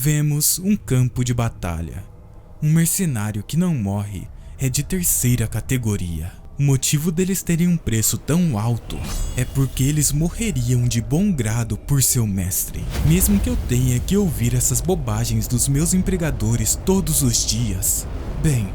Vemos um campo de batalha. Um mercenário que não morre é de terceira categoria. O motivo deles terem um preço tão alto é porque eles morreriam de bom grado por seu mestre. Mesmo que eu tenha que ouvir essas bobagens dos meus empregadores todos os dias. Bem,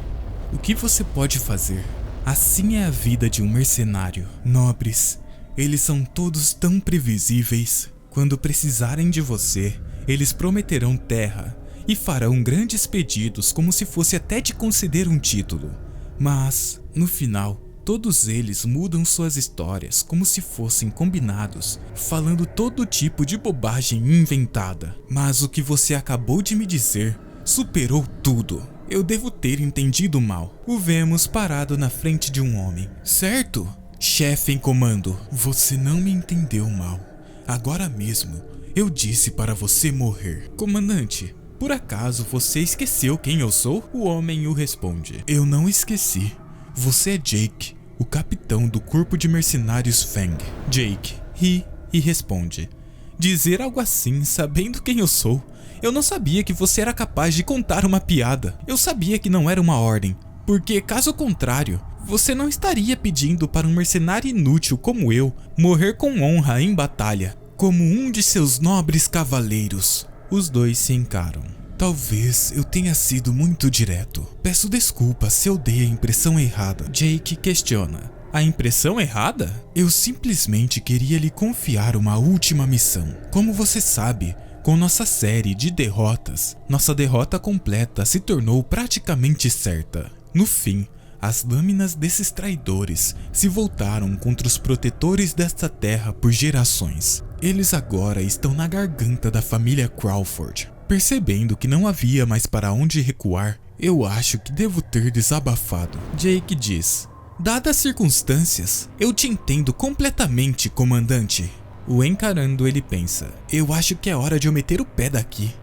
o que você pode fazer? Assim é a vida de um mercenário. Nobres, eles são todos tão previsíveis. Quando precisarem de você, eles prometerão terra e farão grandes pedidos como se fosse até te conceder um título. Mas, no final, todos eles mudam suas histórias como se fossem combinados, falando todo tipo de bobagem inventada. Mas o que você acabou de me dizer superou tudo. Eu devo ter entendido mal. O vemos parado na frente de um homem. Certo? Chefe em comando, você não me entendeu mal. Agora mesmo, eu disse para você morrer. Comandante, por acaso você esqueceu quem eu sou? O homem o responde. Eu não esqueci. Você é Jake, o capitão do corpo de mercenários Feng. Jake ri e responde. Dizer algo assim, sabendo quem eu sou? Eu não sabia que você era capaz de contar uma piada. Eu sabia que não era uma ordem, porque caso contrário, você não estaria pedindo para um mercenário inútil como eu morrer com honra em batalha, como um de seus nobres cavaleiros. Os dois se encaram. Talvez eu tenha sido muito direto. Peço desculpas se eu dei a impressão errada. Jake questiona. A impressão errada? Eu simplesmente queria lhe confiar uma última missão. Como você sabe, com nossa série de derrotas, nossa derrota completa se tornou praticamente certa. No fim, as lâminas desses traidores se voltaram contra os protetores desta terra por gerações. Eles agora estão na garganta da família Crawford. Percebendo que não havia mais para onde recuar, eu acho que devo ter desabafado. Jake diz. Dadas as circunstâncias, eu te entendo completamente, comandante. O encarando, ele pensa. Eu acho que é hora de eu meter o pé daqui.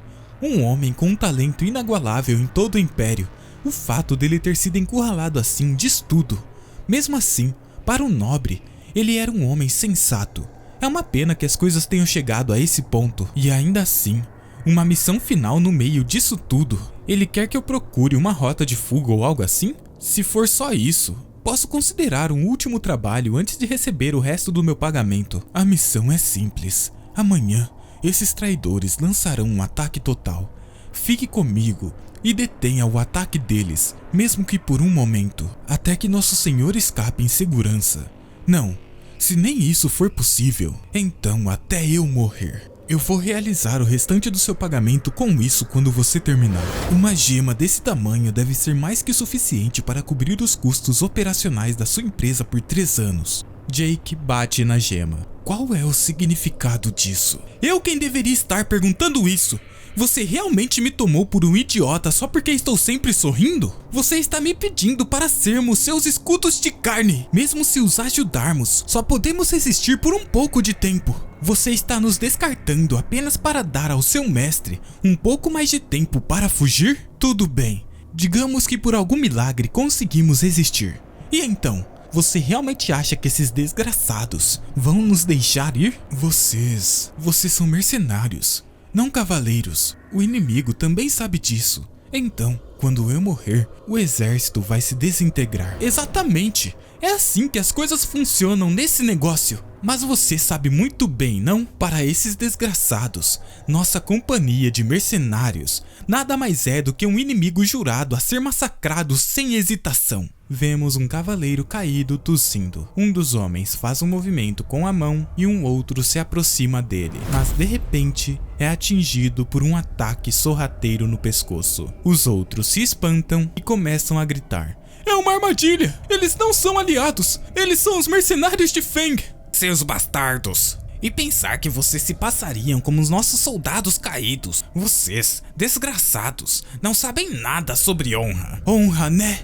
Um homem com um talento inagualável em todo o Império. O fato dele ter sido encurralado assim diz tudo. Mesmo assim, para um nobre, ele era um homem sensato. É uma pena que as coisas tenham chegado a esse ponto. E ainda assim, uma missão final no meio disso tudo. Ele quer que eu procure uma rota de fuga ou algo assim? Se for só isso, posso considerar um último trabalho antes de receber o resto do meu pagamento. A missão é simples. Amanhã, esses traidores lançarão um ataque total. Fique comigo e detenha o ataque deles, mesmo que por um momento, até que nosso senhor escape em segurança. Não, se nem isso for possível, então até eu morrer. Eu vou realizar o restante do seu pagamento com isso quando você terminar. Uma gema desse tamanho deve ser mais que suficiente para cobrir os custos operacionais da sua empresa por 3 anos. Jake bate na gema. Qual é o significado disso? Eu quem deveria estar perguntando isso? Você realmente me tomou por um idiota só porque estou sempre sorrindo? Você está me pedindo para sermos seus escudos de carne. Mesmo se os ajudarmos, só podemos resistir por um pouco de tempo. Você está nos descartando apenas para dar ao seu mestre um pouco mais de tempo para fugir? Tudo bem, digamos que por algum milagre conseguimos resistir. E então, você realmente acha que esses desgraçados vão nos deixar ir? Vocês são mercenários, não cavaleiros. O inimigo também sabe disso. Então, quando eu morrer, o exército vai se desintegrar. Exatamente, é assim que as coisas funcionam nesse negócio. Mas você sabe muito bem, não? Para esses desgraçados, nossa companhia de mercenários nada mais é do que um inimigo jurado a ser massacrado sem hesitação. Vemos um cavaleiro caído tossindo. Um dos homens faz um movimento com a mão e um outro se aproxima dele, mas de repente é atingido por um ataque sorrateiro no pescoço. Os outros se espantam e começam a gritar. É uma armadilha! Eles não são aliados! Eles são os mercenários de Feng! Seus bastardos! E pensar que vocês se passariam como os nossos soldados caídos. Vocês, desgraçados, não sabem nada sobre honra. Honra, né?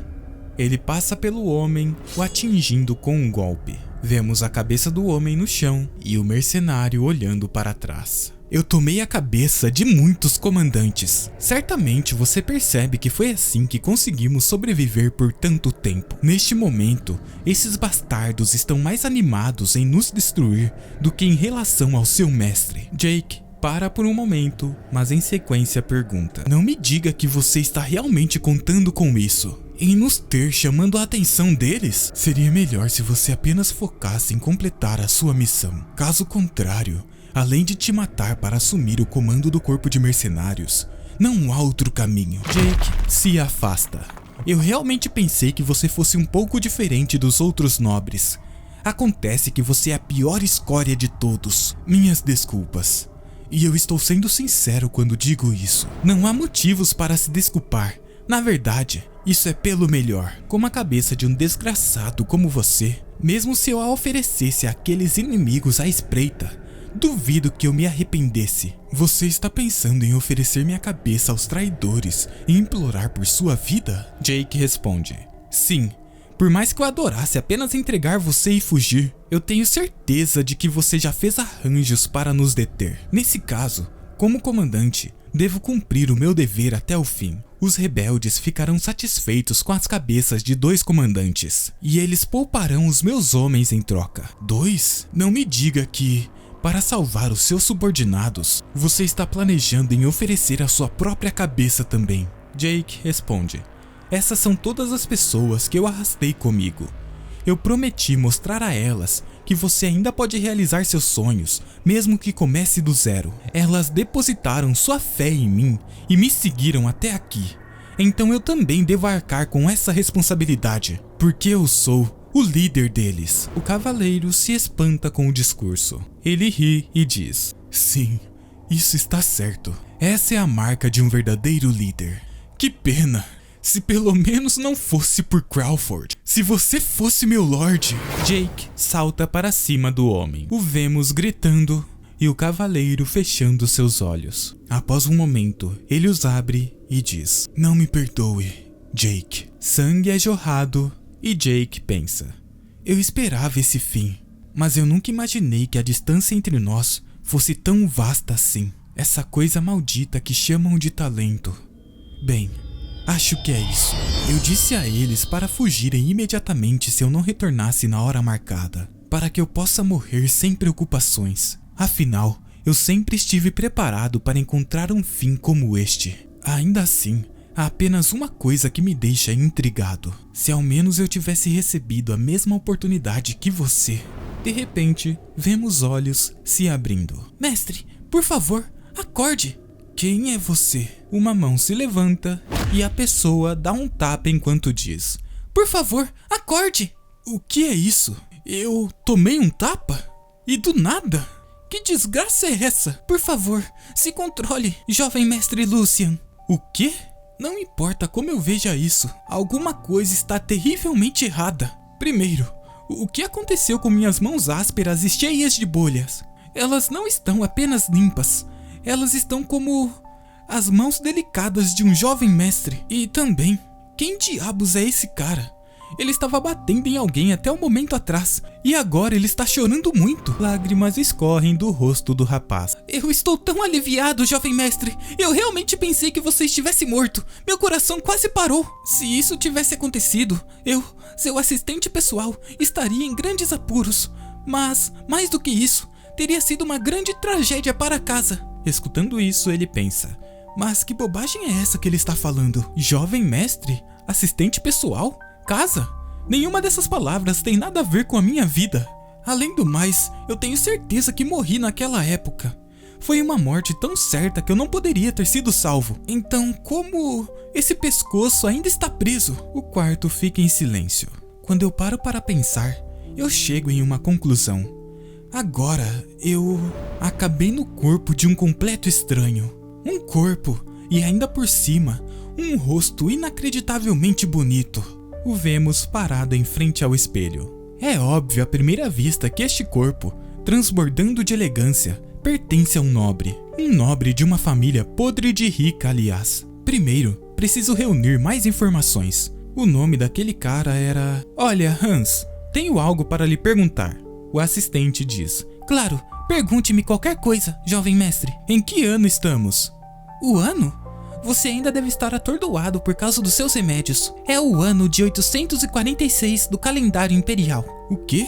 Ele passa pelo homem, o atingindo com um golpe. Vemos a cabeça do homem no chão e o mercenário olhando para trás. Eu tomei a cabeça de muitos comandantes. Certamente você percebe que foi assim que conseguimos sobreviver por tanto tempo. Neste momento, esses bastardos estão mais animados em nos destruir do que em relação ao seu mestre. Jake para por um momento, mas em sequência pergunta: não me diga que você está realmente contando com isso, em nos ter chamando a atenção deles? Seria melhor se você apenas focasse em completar a sua missão. Caso contrário, além de te matar para assumir o comando do corpo de mercenários, não há outro caminho. Jake se afasta. Eu realmente pensei que você fosse um pouco diferente dos outros nobres. Acontece que você é a pior escória de todos. Minhas desculpas. E eu estou sendo sincero quando digo isso. Não há motivos para se desculpar. Na verdade, isso é pelo melhor. Com a cabeça de um desgraçado como você, mesmo se eu a oferecesse àqueles inimigos à espreita, duvido que eu me arrependesse. Você está pensando em oferecer minha cabeça aos traidores e implorar por sua vida? Jake responde: sim. Por mais que eu adorasse apenas entregar você e fugir, eu tenho certeza de que você já fez arranjos para nos deter. Nesse caso, como comandante, devo cumprir o meu dever até o fim. Os rebeldes ficarão satisfeitos com as cabeças de 2 comandantes, e eles pouparão os meus homens em troca. 2? Não me diga que, para salvar os seus subordinados, você está planejando em oferecer a sua própria cabeça também. Jake responde: essas são todas as pessoas que eu arrastei comigo. Eu prometi mostrar a elas que você ainda pode realizar seus sonhos, mesmo que comece do zero. Elas depositaram sua fé em mim e me seguiram até aqui. Então eu também devo arcar com essa responsabilidade, porque eu sou o líder deles. O cavaleiro se espanta com o discurso. Ele ri e diz: sim, isso está certo. Essa é a marca de um verdadeiro líder. Que pena. Se pelo menos não fosse por Crawford. Se você fosse meu lord. Jake salta para cima do homem. O vemos gritando e o cavaleiro fechando seus olhos. Após um momento, ele os abre e diz: não me perdoe, Jake. Sangue é jorrado e Jake pensa: eu esperava esse fim, mas eu nunca imaginei que a distância entre nós fosse tão vasta assim. Essa coisa maldita que chamam de talento. Bem, acho que é isso. Eu disse a eles para fugirem imediatamente se eu não retornasse na hora marcada, para que eu possa morrer sem preocupações. Afinal, eu sempre estive preparado para encontrar um fim como este. Ainda assim, há apenas uma coisa que me deixa intrigado. Se ao menos eu tivesse recebido a mesma oportunidade que você. De repente, vemos olhos se abrindo. Mestre, por favor, acorde! Quem é você? Uma mão se levanta e a pessoa dá um tapa enquanto diz: por favor, acorde! O que é isso? Eu tomei um tapa? E do nada? Que desgraça é essa? Por favor, se controle, jovem mestre Lucian. O quê? Não importa como eu veja isso, alguma coisa está terrivelmente errada. Primeiro, o que aconteceu com minhas mãos ásperas e cheias de bolhas? Elas não estão apenas limpas. Elas estão como as mãos delicadas de um jovem mestre. E também, quem diabos é esse cara? Ele estava batendo em alguém até um momento atrás, e agora ele está chorando muito. Lágrimas escorrem do rosto do rapaz. Eu estou tão aliviado, jovem mestre. Eu realmente pensei que você estivesse morto. Meu coração quase parou. Se isso tivesse acontecido, eu, seu assistente pessoal, estaria em grandes apuros. Mas, mais do que isso, teria sido uma grande tragédia para casa. Escutando isso, ele pensa: mas que bobagem é essa que ele está falando? Jovem mestre? Assistente pessoal? Casa? Nenhuma dessas palavras tem nada a ver com a minha vida. Além do mais, eu tenho certeza que morri naquela época. Foi uma morte tão certa que eu não poderia ter sido salvo. Então, como esse pescoço ainda está preso? O quarto fica em silêncio. Quando eu paro para pensar, eu chego em uma conclusão. Agora, eu acabei no corpo de um completo estranho. Um corpo, e ainda por cima, um rosto inacreditavelmente bonito. O vemos parado em frente ao espelho. É óbvio à primeira vista que este corpo, transbordando de elegância, pertence a um nobre. Um nobre de uma família podre de rica, aliás. Primeiro, preciso reunir mais informações. O nome daquele cara era... Olha, Hans, tenho algo para lhe perguntar. O assistente diz: claro, pergunte-me qualquer coisa, jovem mestre. Em que ano estamos? O ano? Você ainda deve estar atordoado por causa dos seus remédios. É o ano de 846 do calendário imperial. O quê?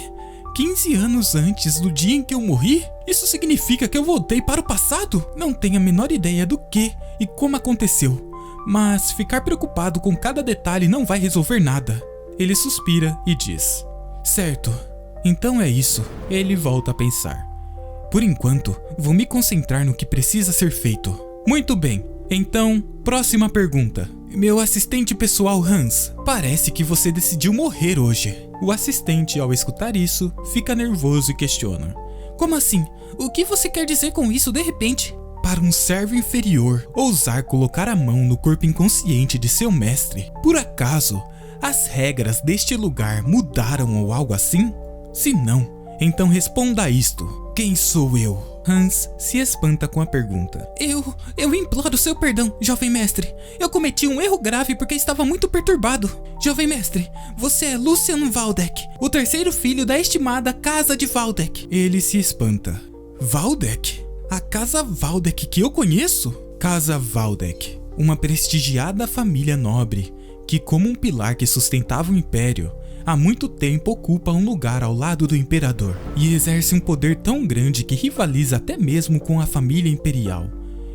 15 anos antes do dia em que eu morri? Isso significa que eu voltei para o passado? Não tenho a menor ideia do que e como aconteceu, mas ficar preocupado com cada detalhe não vai resolver nada. Ele suspira e diz: certo, então é isso. Ele volta a pensar. Por enquanto, vou me concentrar no que precisa ser feito. Muito bem, então, próxima pergunta. Meu assistente pessoal Hans, parece que você decidiu morrer hoje. O assistente, ao escutar isso, fica nervoso e questiona: como assim? O que você quer dizer com isso de repente? Para um servo inferior ousar colocar a mão no corpo inconsciente de seu mestre, por acaso, as regras deste lugar mudaram ou algo assim? Se não, então responda a isto: quem sou eu? Hans se espanta com a pergunta. Eu imploro seu perdão, jovem mestre. Eu cometi um erro grave porque estava muito perturbado. Jovem mestre, você é Lucian Waldeck, o terceiro filho da estimada Casa de Waldeck. Ele se espanta. Waldeck? A Casa Waldeck que eu conheço? Casa Waldeck, uma prestigiada família nobre, que como um pilar que sustentava o império, há muito tempo ocupa um lugar ao lado do imperador e exerce um poder tão grande que rivaliza até mesmo com a família imperial.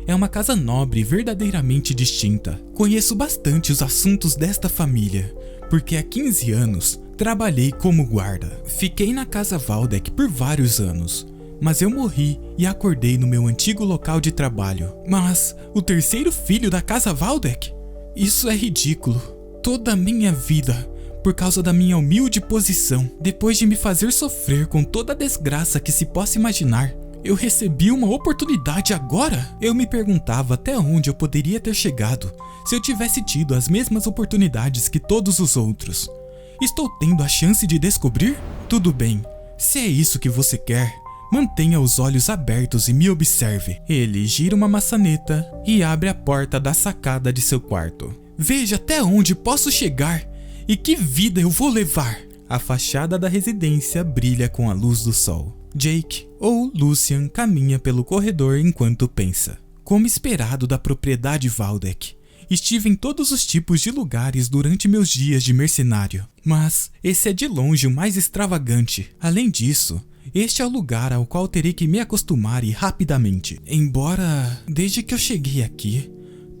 É uma casa nobre verdadeiramente distinta. Conheço bastante os assuntos desta família, porque há 15 anos trabalhei como guarda. Fiquei na Casa Waldeck por vários anos, mas eu morri e acordei no meu antigo local de trabalho. Mas o terceiro filho da Casa Waldeck? Isso é ridículo. Toda a minha vida, por causa da minha humilde posição, depois de me fazer sofrer com toda a desgraça que se possa imaginar, eu recebi uma oportunidade agora? Eu me perguntava até onde eu poderia ter chegado se eu tivesse tido as mesmas oportunidades que todos os outros. Estou tendo a chance de descobrir? Tudo bem, se é isso que você quer, mantenha os olhos abertos e me observe. Ele gira uma maçaneta e abre a porta da sacada de seu quarto. Veja até onde posso chegar e que vida eu vou levar. A fachada da residência brilha com a luz do sol. Jake, ou Lucian, caminha pelo corredor enquanto pensa. Como esperado da propriedade Waldeck, estive em todos os tipos de lugares durante meus dias de mercenário, mas esse é de longe o mais extravagante. Além disso, este é o lugar ao qual terei que me acostumar e rapidamente. Embora, desde que eu cheguei aqui,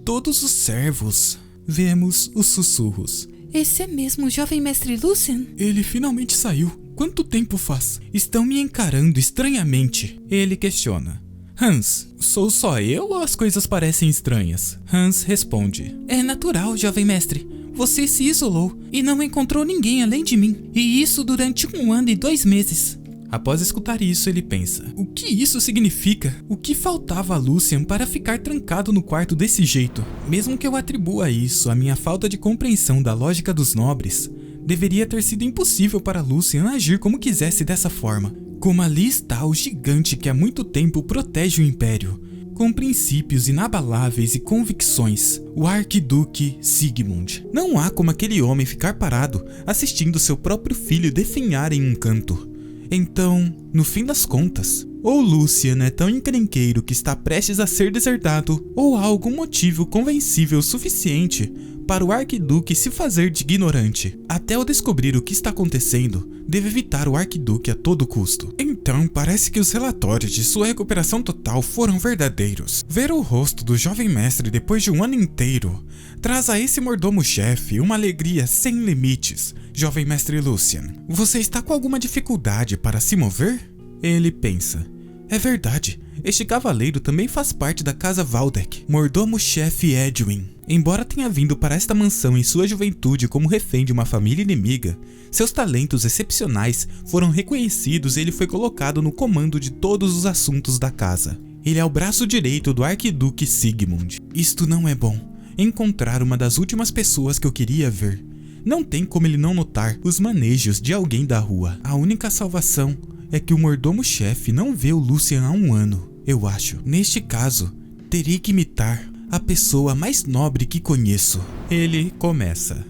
todos os servos... Vemos os sussurros. Esse é mesmo o jovem mestre Lucian? Ele finalmente saiu. Quanto tempo faz? Estão me encarando estranhamente. Ele questiona. Hans, sou só eu ou as coisas parecem estranhas? Hans responde. É natural, jovem mestre. Você se isolou e não encontrou ninguém além de mim. E isso durante 1 ano e 2 meses. Após escutar isso, ele pensa: o que isso significa? O que faltava a Lucian para ficar trancado no quarto desse jeito? Mesmo que eu atribua isso à minha falta de compreensão da lógica dos nobres, deveria ter sido impossível para Lucian agir como quisesse dessa forma. Como ali está o gigante que há muito tempo protege o Império, com princípios inabaláveis e convicções, o Arquiduque Sigmund. Não há como aquele homem ficar parado assistindo seu próprio filho definhar em um canto. Então, no fim das contas, ou Lucian é tão encrenqueiro que está prestes a ser desertado, ou há algum motivo convencível suficiente para o Arquiduque se fazer de ignorante. Até eu descobrir o que está acontecendo, devo evitar o Arquiduque a todo custo. Então, parece que os relatórios de sua recuperação total foram verdadeiros. Ver o rosto do jovem mestre depois de 1 ano inteiro traz a esse mordomo-chefe uma alegria sem limites. Jovem mestre Lucian, você está com alguma dificuldade para se mover? Ele pensa. É verdade, este cavaleiro também faz parte da Casa Waldeck, mordomo-chefe Edwin. Embora tenha vindo para esta mansão em sua juventude como refém de uma família inimiga, seus talentos excepcionais foram reconhecidos e ele foi colocado no comando de todos os assuntos da casa. Ele é o braço direito do Arquiduque Sigmund. Isto não é bom. Encontrar uma das últimas pessoas que eu queria ver. Não tem como ele não notar os manejos de alguém da rua. A única salvação é que o mordomo-chefe não vê o Lucian há 1 ano, eu acho. Neste caso, terei que imitar a pessoa mais nobre que conheço. Ele começa.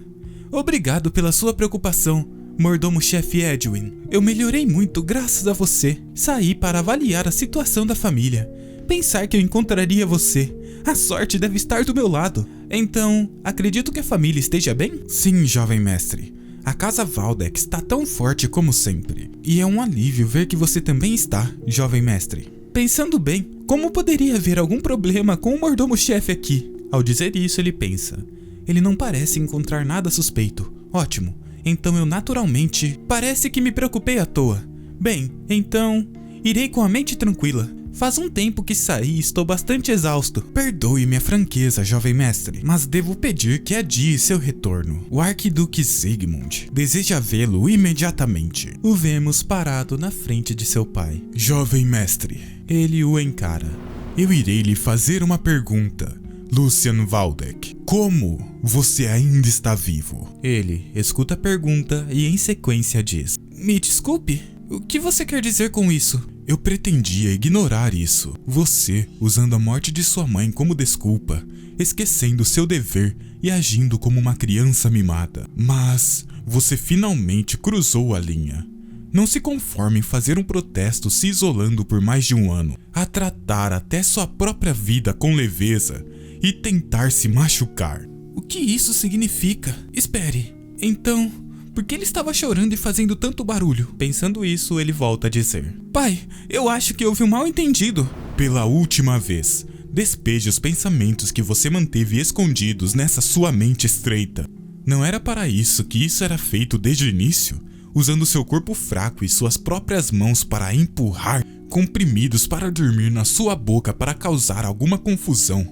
Obrigado pela sua preocupação, mordomo-chefe Edwin. Eu melhorei muito graças a você. Saí para avaliar a situação da família. Pensar que eu encontraria você. A sorte deve estar do meu lado. Então, acredito que a família esteja bem? Sim, jovem mestre. A casa Waldeck está tão forte como sempre. E é um alívio ver que você também está, jovem mestre. Pensando bem, como poderia haver algum problema com o mordomo-chefe aqui? Ao dizer isso, ele pensa. Ele não parece encontrar nada suspeito. Ótimo. Então eu naturalmente... Parece que me preocupei à toa. Bem, então... Irei com a mente tranquila. Faz um tempo que saí e estou bastante exausto. Perdoe minha franqueza, jovem mestre, mas devo pedir que adie seu retorno. O Arquiduque Sigmund deseja vê-lo imediatamente. O vemos parado na frente de seu pai. Jovem mestre, ele o encara. Eu irei lhe fazer uma pergunta. Lucian Waldeck, como você ainda está vivo? Ele escuta a pergunta e em sequência diz: Me desculpe, o que você quer dizer com isso? Eu pretendia ignorar isso. Você, usando a morte de sua mãe como desculpa, esquecendo seu dever e agindo como uma criança mimada. Mas você finalmente cruzou a linha. Não se conforme em fazer um protesto se isolando por mais de um ano, a tratar até sua própria vida com leveza e tentar se machucar. O que isso significa? Espere, então... Por que ele estava chorando e fazendo tanto barulho? Pensando isso, ele volta a dizer: Pai, eu acho que houve um mal-entendido. Pela última vez, despeje os pensamentos que você manteve escondidos nessa sua mente estreita. Não era para isso que isso era feito desde o início? Usando seu corpo fraco e suas próprias mãos para empurrar comprimidos para dormir na sua boca para causar alguma confusão.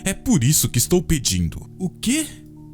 É por isso que estou pedindo. O quê?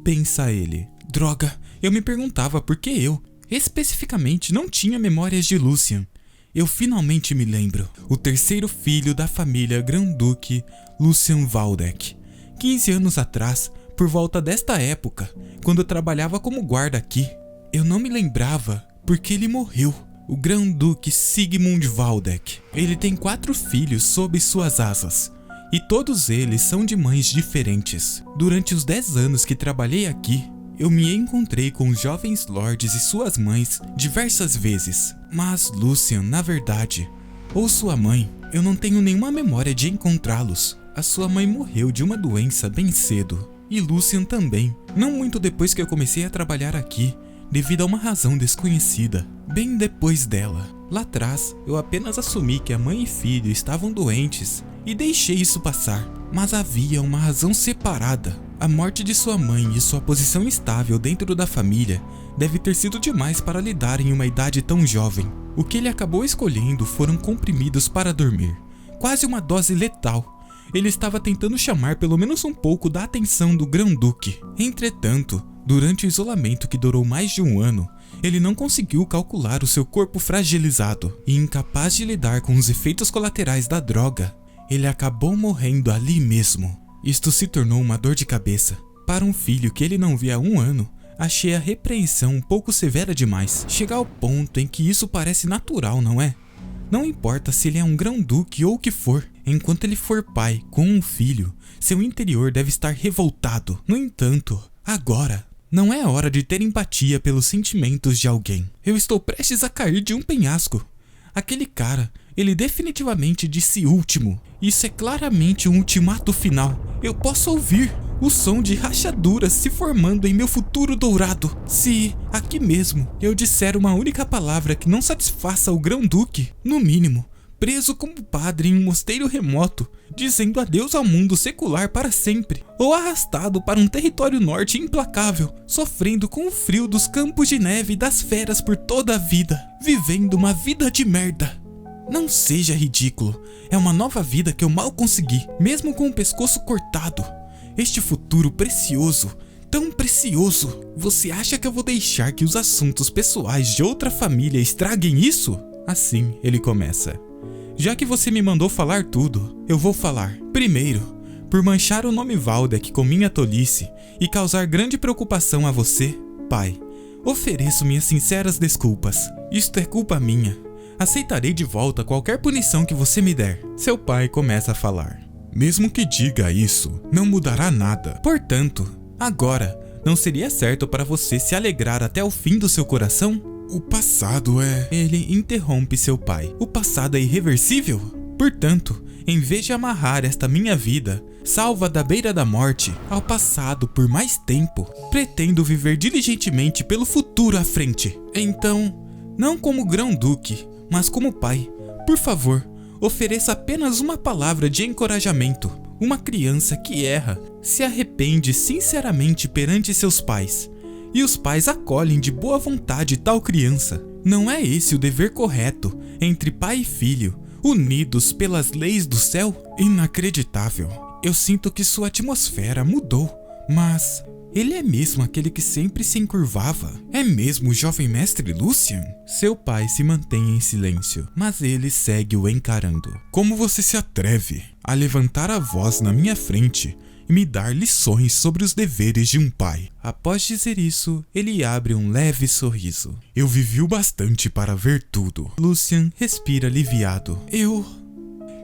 Pensa ele. Droga, eu me perguntava por que eu, especificamente, não tinha memórias de Lucian. Eu finalmente me lembro. O terceiro filho da família Grão-Duque Lucian Waldeck. 15 anos atrás, por volta desta época, quando eu trabalhava como guarda aqui, eu não me lembrava porque ele morreu. O Grão-Duque Sigmund Waldeck. Ele tem 4 filhos sob suas asas. E todos eles são de mães diferentes. Durante os 10 anos que trabalhei aqui, eu me encontrei com os jovens lords e suas mães diversas vezes. Mas Lucian, na verdade, ou sua mãe, eu não tenho nenhuma memória de encontrá-los. A sua mãe morreu de uma doença bem cedo. E Lucian também, não muito depois que eu comecei a trabalhar aqui, devido a uma razão desconhecida, bem depois dela. Lá atrás, eu apenas assumi que a mãe e filho estavam doentes e deixei isso passar. Mas havia uma razão separada. A morte de sua mãe e sua posição estável dentro da família deve ter sido demais para lidar em uma idade tão jovem. O que ele acabou escolhendo foram comprimidos para dormir. Quase uma dose letal. Ele estava tentando chamar pelo menos um pouco da atenção do Grão-Duque. Entretanto, durante o isolamento que durou mais de um ano, ele não conseguiu calcular o seu corpo fragilizado e incapaz de lidar com os efeitos colaterais da droga. Ele acabou morrendo ali mesmo. Isto se tornou uma dor de cabeça. Para um filho que ele não via há um ano, achei a repreensão um pouco severa demais. Chega ao ponto em que isso parece natural, não é? Não importa se ele é um grão-duque ou o que for, enquanto ele for pai com um filho, seu interior deve estar revoltado. No entanto, agora, não é hora de ter empatia pelos sentimentos de alguém. Eu estou prestes a cair de um penhasco. Aquele cara, ele definitivamente disse último. Isso é claramente um ultimato final. Eu posso ouvir o som de rachaduras se formando em meu futuro dourado. Se, aqui mesmo, eu disser uma única palavra que não satisfaça o grão-duque, no mínimo, preso como padre em um mosteiro remoto, dizendo adeus ao mundo secular para sempre, ou arrastado para um território norte implacável, sofrendo com o frio dos campos de neve e das feras por toda a vida, vivendo uma vida de merda. Não seja ridículo, é uma nova vida que eu mal consegui, mesmo com o pescoço cortado. Este futuro precioso, tão precioso. Você acha que eu vou deixar que os assuntos pessoais de outra família estraguem isso? Assim, ele começa. Já que você me mandou falar tudo, eu vou falar. Primeiro, por manchar o nome Waldeck com minha tolice e causar grande preocupação a você, pai, ofereço minhas sinceras desculpas. Isto é culpa minha. Aceitarei de volta qualquer punição que você me der. Seu pai começa a falar. Mesmo que diga isso, não mudará nada. Portanto, agora, não seria certo para você se alegrar até o fim do seu coração? O passado é... Ele interrompe seu pai. O passado é irreversível? Portanto, Em vez de amarrar esta minha vida, salva da beira da morte, ao passado por mais tempo, pretendo viver diligentemente pelo futuro à frente. Então, não como grão-duque, mas como pai, por favor, ofereça apenas uma palavra de encorajamento. Uma criança que erra se arrepende sinceramente perante seus pais, e os pais acolhem de boa vontade tal criança. Não é esse o dever correto entre pai e filho, unidos pelas leis do céu? Inacreditável. Eu sinto que sua atmosfera mudou, mas ele é mesmo aquele que sempre se encurvava? É mesmo o jovem mestre Lucian? Seu pai se mantém em silêncio, mas ele segue o encarando. Como você se atreve a levantar a voz na minha frente e me dar lições sobre os deveres de um pai? Após dizer isso, ele abre um leve sorriso. Eu vivi o bastante para ver tudo. Lucian respira aliviado.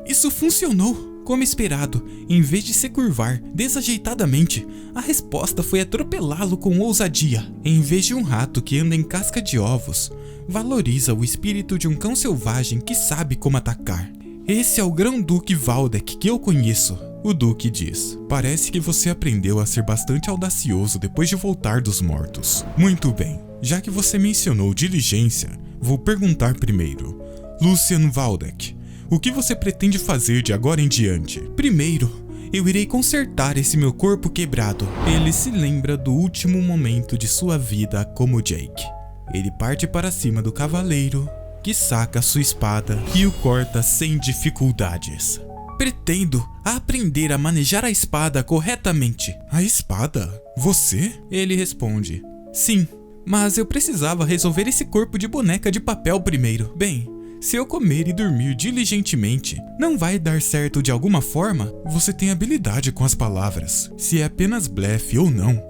Isso funcionou. Como esperado, em vez de se curvar desajeitadamente, a resposta foi atropelá-lo com ousadia. Em vez de um rato que anda em casca de ovos, valoriza o espírito de um cão selvagem que sabe como atacar. Esse é o grão-duque Valdek que eu conheço. O duque diz: parece que você aprendeu a ser bastante audacioso depois de voltar dos mortos. Muito bem, já que você mencionou diligência, vou perguntar primeiro. Lucian Valdek, o que você pretende fazer de agora em diante? Primeiro, eu irei consertar esse meu corpo quebrado. Ele se lembra do último momento de sua vida como Jake. Ele parte para cima do cavaleiro, que saca sua espada e o corta sem dificuldades. Pretendo aprender a manejar a espada corretamente. A espada? Você? Ele responde: sim, mas eu precisava resolver esse corpo de boneca de papel primeiro. Bem, se eu comer e dormir diligentemente, não vai dar certo de alguma forma? Você tem habilidade com as palavras. Se é apenas blefe ou não,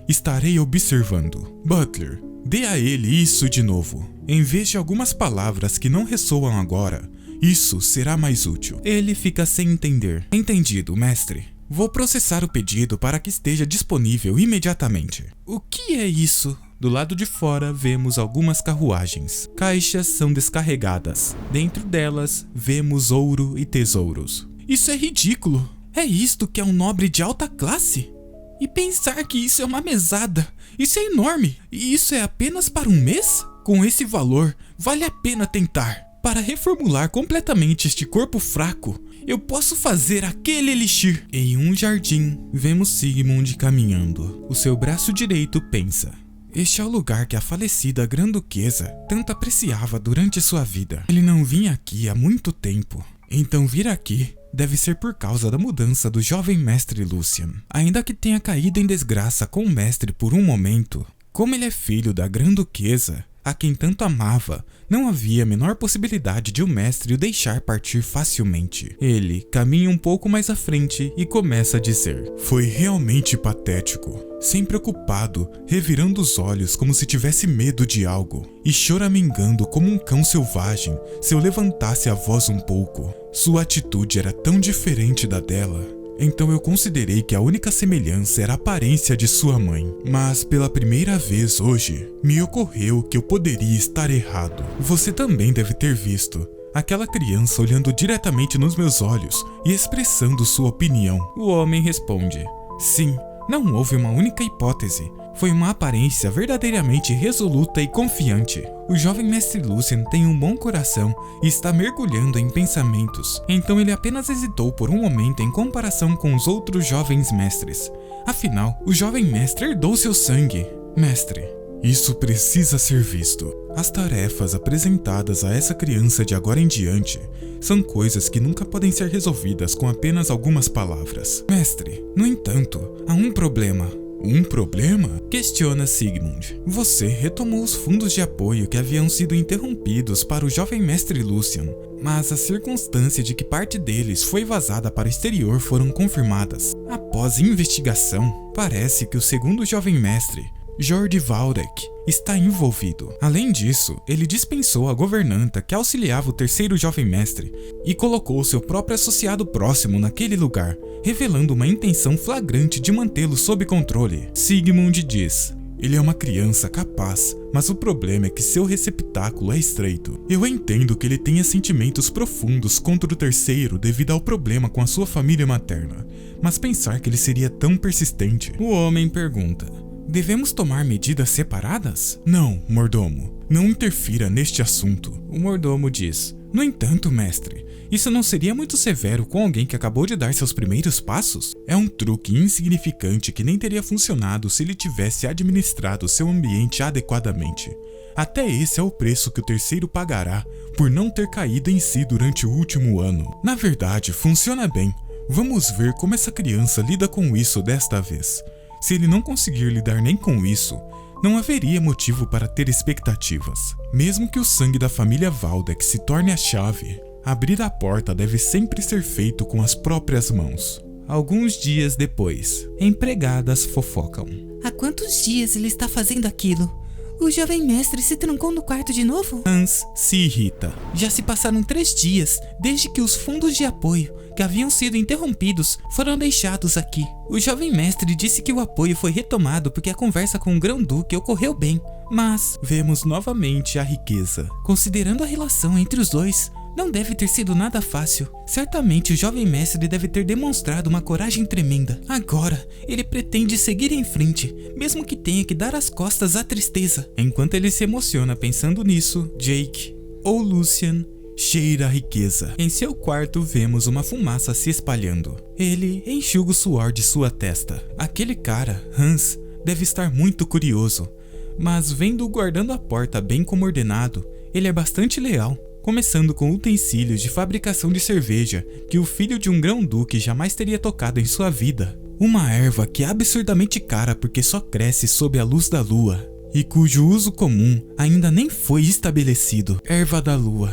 estarei observando. Butler, dê a ele isso de novo. Em vez de algumas palavras que não ressoam agora, isso será mais útil. Ele fica sem entender. Entendido, mestre. Vou processar o pedido para que esteja disponível imediatamente. O que é isso? Do lado de fora vemos algumas carruagens. Caixas são descarregadas. Dentro delas vemos ouro e tesouros. Isso é ridículo. É isto que é um nobre de alta classe? E pensar que isso é uma mesada. Isso é enorme. E isso é apenas para um mês? Com esse valor, vale a pena tentar. Para reformular completamente este corpo fraco, eu posso fazer aquele elixir. Em um jardim, vemos Sigmund caminhando. O seu braço direito pensa: este é o lugar que a falecida Grã-Duquesa tanto apreciava durante sua vida. Ele não vinha aqui há muito tempo. Então vir aqui deve ser por causa da mudança do jovem mestre Lucian. Ainda que tenha caído em desgraça com o mestre por um momento, como ele é filho da Grã-Duquesa, a quem tanto amava, não havia a menor possibilidade de o mestre o deixar partir facilmente. Ele caminha um pouco mais à frente e começa a dizer: foi realmente patético. Sempre ocupado, revirando os olhos como se tivesse medo de algo, e choramingando como um cão selvagem se eu levantasse a voz um pouco. Sua atitude era tão diferente da dela. Então eu considerei que a única semelhança era a aparência de sua mãe. Mas pela primeira vez hoje, me ocorreu que eu poderia estar errado. Você também deve ter visto aquela criança olhando diretamente nos meus olhos e expressando sua opinião. O homem responde: sim, não houve uma única hipótese. Foi uma aparência verdadeiramente resoluta e confiante. O jovem mestre Lucian tem um bom coração e está mergulhando em pensamentos, então ele apenas hesitou por um momento em comparação com os outros jovens mestres. Afinal, o jovem mestre herdou seu sangue. Mestre, isso precisa ser visto. As tarefas apresentadas a essa criança de agora em diante são coisas que nunca podem ser resolvidas com apenas algumas palavras. Mestre, no entanto, há um problema. Um problema? Questiona Sigmund. Você retomou os fundos de apoio que haviam sido interrompidos para o jovem mestre Lucian, mas a circunstância de que parte deles foi vazada para o exterior foram confirmadas. Após investigação, parece que o segundo jovem mestre, Jordi Valdek, está envolvido. Além disso, ele dispensou a governanta que auxiliava o terceiro jovem mestre e colocou seu próprio associado próximo naquele lugar, revelando uma intenção flagrante de mantê-lo sob controle. Sigmund diz: Ele é uma criança capaz, mas o problema é que seu receptáculo é estreito. Eu entendo que ele tenha sentimentos profundos contra o terceiro devido ao problema com a sua família materna, mas pensar que ele seria tão persistente... O homem pergunta: devemos tomar medidas separadas? Não, mordomo. Não interfira neste assunto. O mordomo diz: no entanto, mestre, isso não seria muito severo com alguém que acabou de dar seus primeiros passos? É um truque insignificante que nem teria funcionado se ele tivesse administrado seu ambiente adequadamente. Até esse é o preço que o terceiro pagará por não ter caído em si durante o último ano. Na verdade, funciona bem. Vamos ver como essa criança lida com isso desta vez. Se ele não conseguir lidar nem com isso, não haveria motivo para ter expectativas. Mesmo que o sangue da família Waldeck se torne a chave, abrir a porta deve sempre ser feito com as próprias mãos. Alguns dias depois, empregadas fofocam. Há quantos dias ele está fazendo aquilo? O jovem mestre se trancou no quarto de novo? Hans se irrita. Já se passaram 3 dias desde que os fundos de apoio que haviam sido interrompidos foram deixados aqui. O jovem mestre disse que o apoio foi retomado porque a conversa com o grão-duque ocorreu bem, mas vemos novamente a riqueza. Considerando a relação entre os dois, não deve ter sido nada fácil. Certamente o jovem mestre deve ter demonstrado uma coragem tremenda. Agora, ele pretende seguir em frente, mesmo que tenha que dar as costas à tristeza. Enquanto ele se emociona pensando nisso, Jake, ou Lucian, cheira a riqueza. Em seu quarto vemos uma fumaça se espalhando. Ele enxuga o suor de sua testa. Aquele cara, Hans, deve estar muito curioso, mas vendo-o guardando a porta bem como ordenado, ele é bastante leal. Começando com utensílios de fabricação de cerveja que o filho de um grão-duque jamais teria tocado em sua vida. Uma erva que é absurdamente cara porque só cresce sob a luz da lua e cujo uso comum ainda nem foi estabelecido. Erva da lua.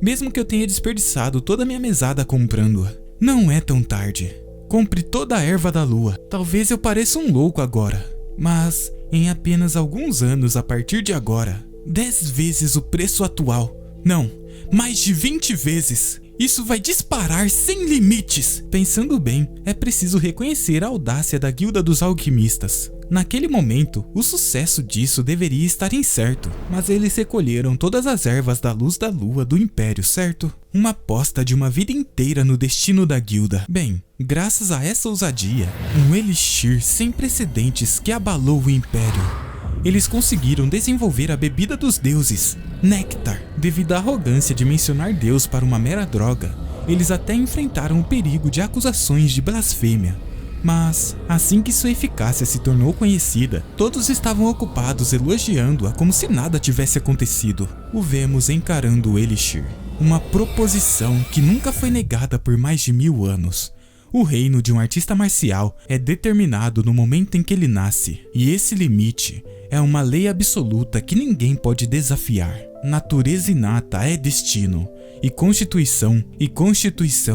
Mesmo que eu tenha desperdiçado toda a minha mesada comprando-a, não é tão tarde. Compre toda a erva da lua. Talvez eu pareça um louco agora, mas em apenas alguns anos a partir de agora, 10 vezes o preço atual. Não, mais de 20 vezes. Isso vai disparar sem limites. Pensando bem, é preciso reconhecer a audácia da Guilda dos Alquimistas. Naquele momento, o sucesso disso deveria estar incerto, mas eles recolheram todas as ervas da luz da lua do Império, certo? Uma aposta de uma vida inteira no destino da guilda. Bem, graças a essa ousadia, um elixir sem precedentes que abalou o Império, eles conseguiram desenvolver a bebida dos deuses, Néctar. Devido à arrogância de mencionar Deus para uma mera droga, eles até enfrentaram o perigo de acusações de blasfêmia. Mas, assim que sua eficácia se tornou conhecida, todos estavam ocupados elogiando-a como se nada tivesse acontecido. O vemos encarando o elixir, uma proposição que nunca foi negada por mais de 1000 anos. O reino de um artista marcial é determinado no momento em que ele nasce, e esse limite é uma lei absoluta que ninguém pode desafiar. Natureza inata é destino, e constituição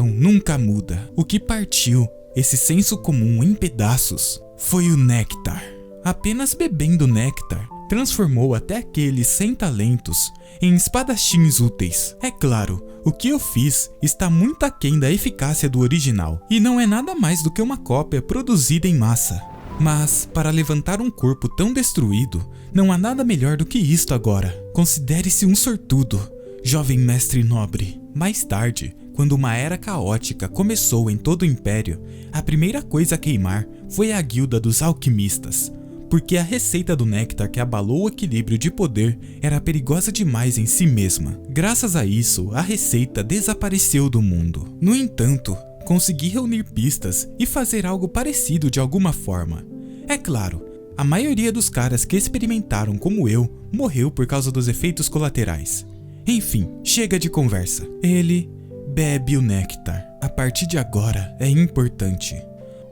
nunca muda. O que partiu esse senso comum em pedaços foi o néctar. Apenas bebendo néctar, transformou até aqueles sem talentos em espadachins úteis. É claro, o que eu fiz está muito aquém da eficácia do original, e não é nada mais do que uma cópia produzida em massa. Mas, para levantar um corpo tão destruído, não há nada melhor do que isto agora. Considere-se um sortudo, jovem mestre nobre. Mais tarde, quando uma era caótica começou em todo o Império, a primeira coisa a queimar foi a Guilda dos Alquimistas, porque a receita do néctar que abalou o equilíbrio de poder era perigosa demais em si mesma. Graças a isso, a receita desapareceu do mundo. No entanto, consegui reunir pistas e fazer algo parecido de alguma forma. É claro, a maioria dos caras que experimentaram como eu morreu por causa dos efeitos colaterais. Enfim, chega de conversa. Ele bebe o néctar. A partir de agora é importante.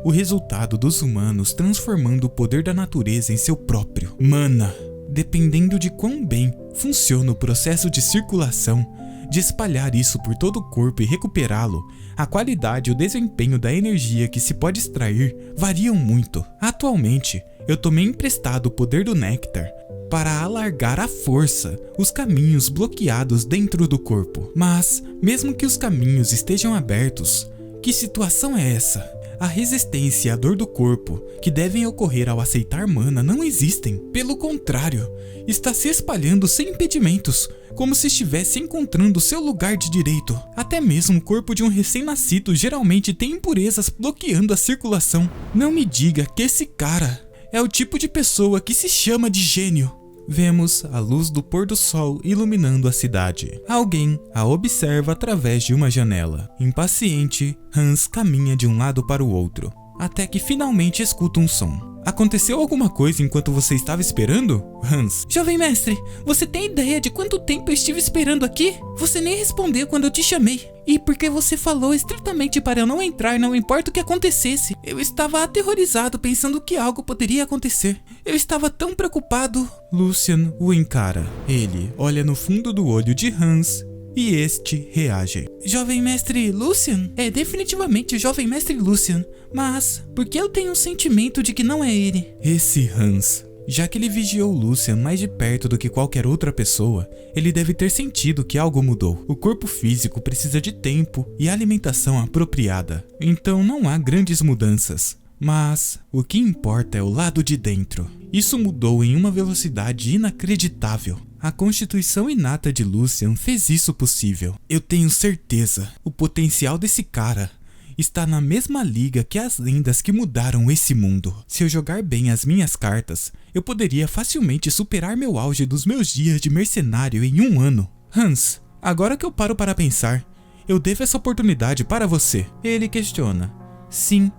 O resultado dos humanos transformando o poder da natureza em seu próprio. Mana. Dependendo de quão bem funciona o processo de circulação, de espalhar isso por todo o corpo e recuperá-lo, a qualidade e o desempenho da energia que se pode extrair variam muito. Atualmente, eu tomei emprestado o poder do néctar para alargar à força os caminhos bloqueados dentro do corpo. Mas, mesmo que os caminhos estejam abertos, que situação é essa? A resistência e a dor do corpo, que devem ocorrer ao aceitar mana, não existem. Pelo contrário, está se espalhando sem impedimentos, como se estivesse encontrando seu lugar de direito. Até mesmo o corpo de um recém-nascido geralmente tem impurezas bloqueando a circulação. Não me diga que esse cara é o tipo de pessoa que se chama de gênio. Vemos a luz do pôr do sol iluminando a cidade. Alguém a observa através de uma janela. Impaciente, Hans caminha de um lado para o outro, até que finalmente escuta um som. Aconteceu alguma coisa enquanto você estava esperando, Hans? Jovem mestre, você tem ideia de quanto tempo eu estive esperando aqui? Você nem respondeu quando eu te chamei. E porque você falou estritamente para eu não entrar, não importa o que acontecesse. Eu estava aterrorizado pensando que algo poderia acontecer. Eu estava tão preocupado. Lucian o encara. Ele olha no fundo do olho de Hans e este reage. Jovem mestre Lucian? É definitivamente o jovem mestre Lucian. Mas por que eu tenho um sentimento de que não é ele? Esse Hans, já que ele vigiou Lucian mais de perto do que qualquer outra pessoa, ele deve ter sentido que algo mudou. O corpo físico precisa de tempo e alimentação apropriada, então não há grandes mudanças. Mas o que importa é o lado de dentro. Isso mudou em uma velocidade inacreditável. A constituição inata de Lucian fez isso possível. Eu tenho certeza, o potencial desse cara está na mesma liga que as lendas que mudaram esse mundo. Se eu jogar bem as minhas cartas, eu poderia facilmente superar meu auge dos meus dias de mercenário em 1 ano. Hans, agora que eu paro para pensar, eu devo essa oportunidade para você. Ele questiona. Sim.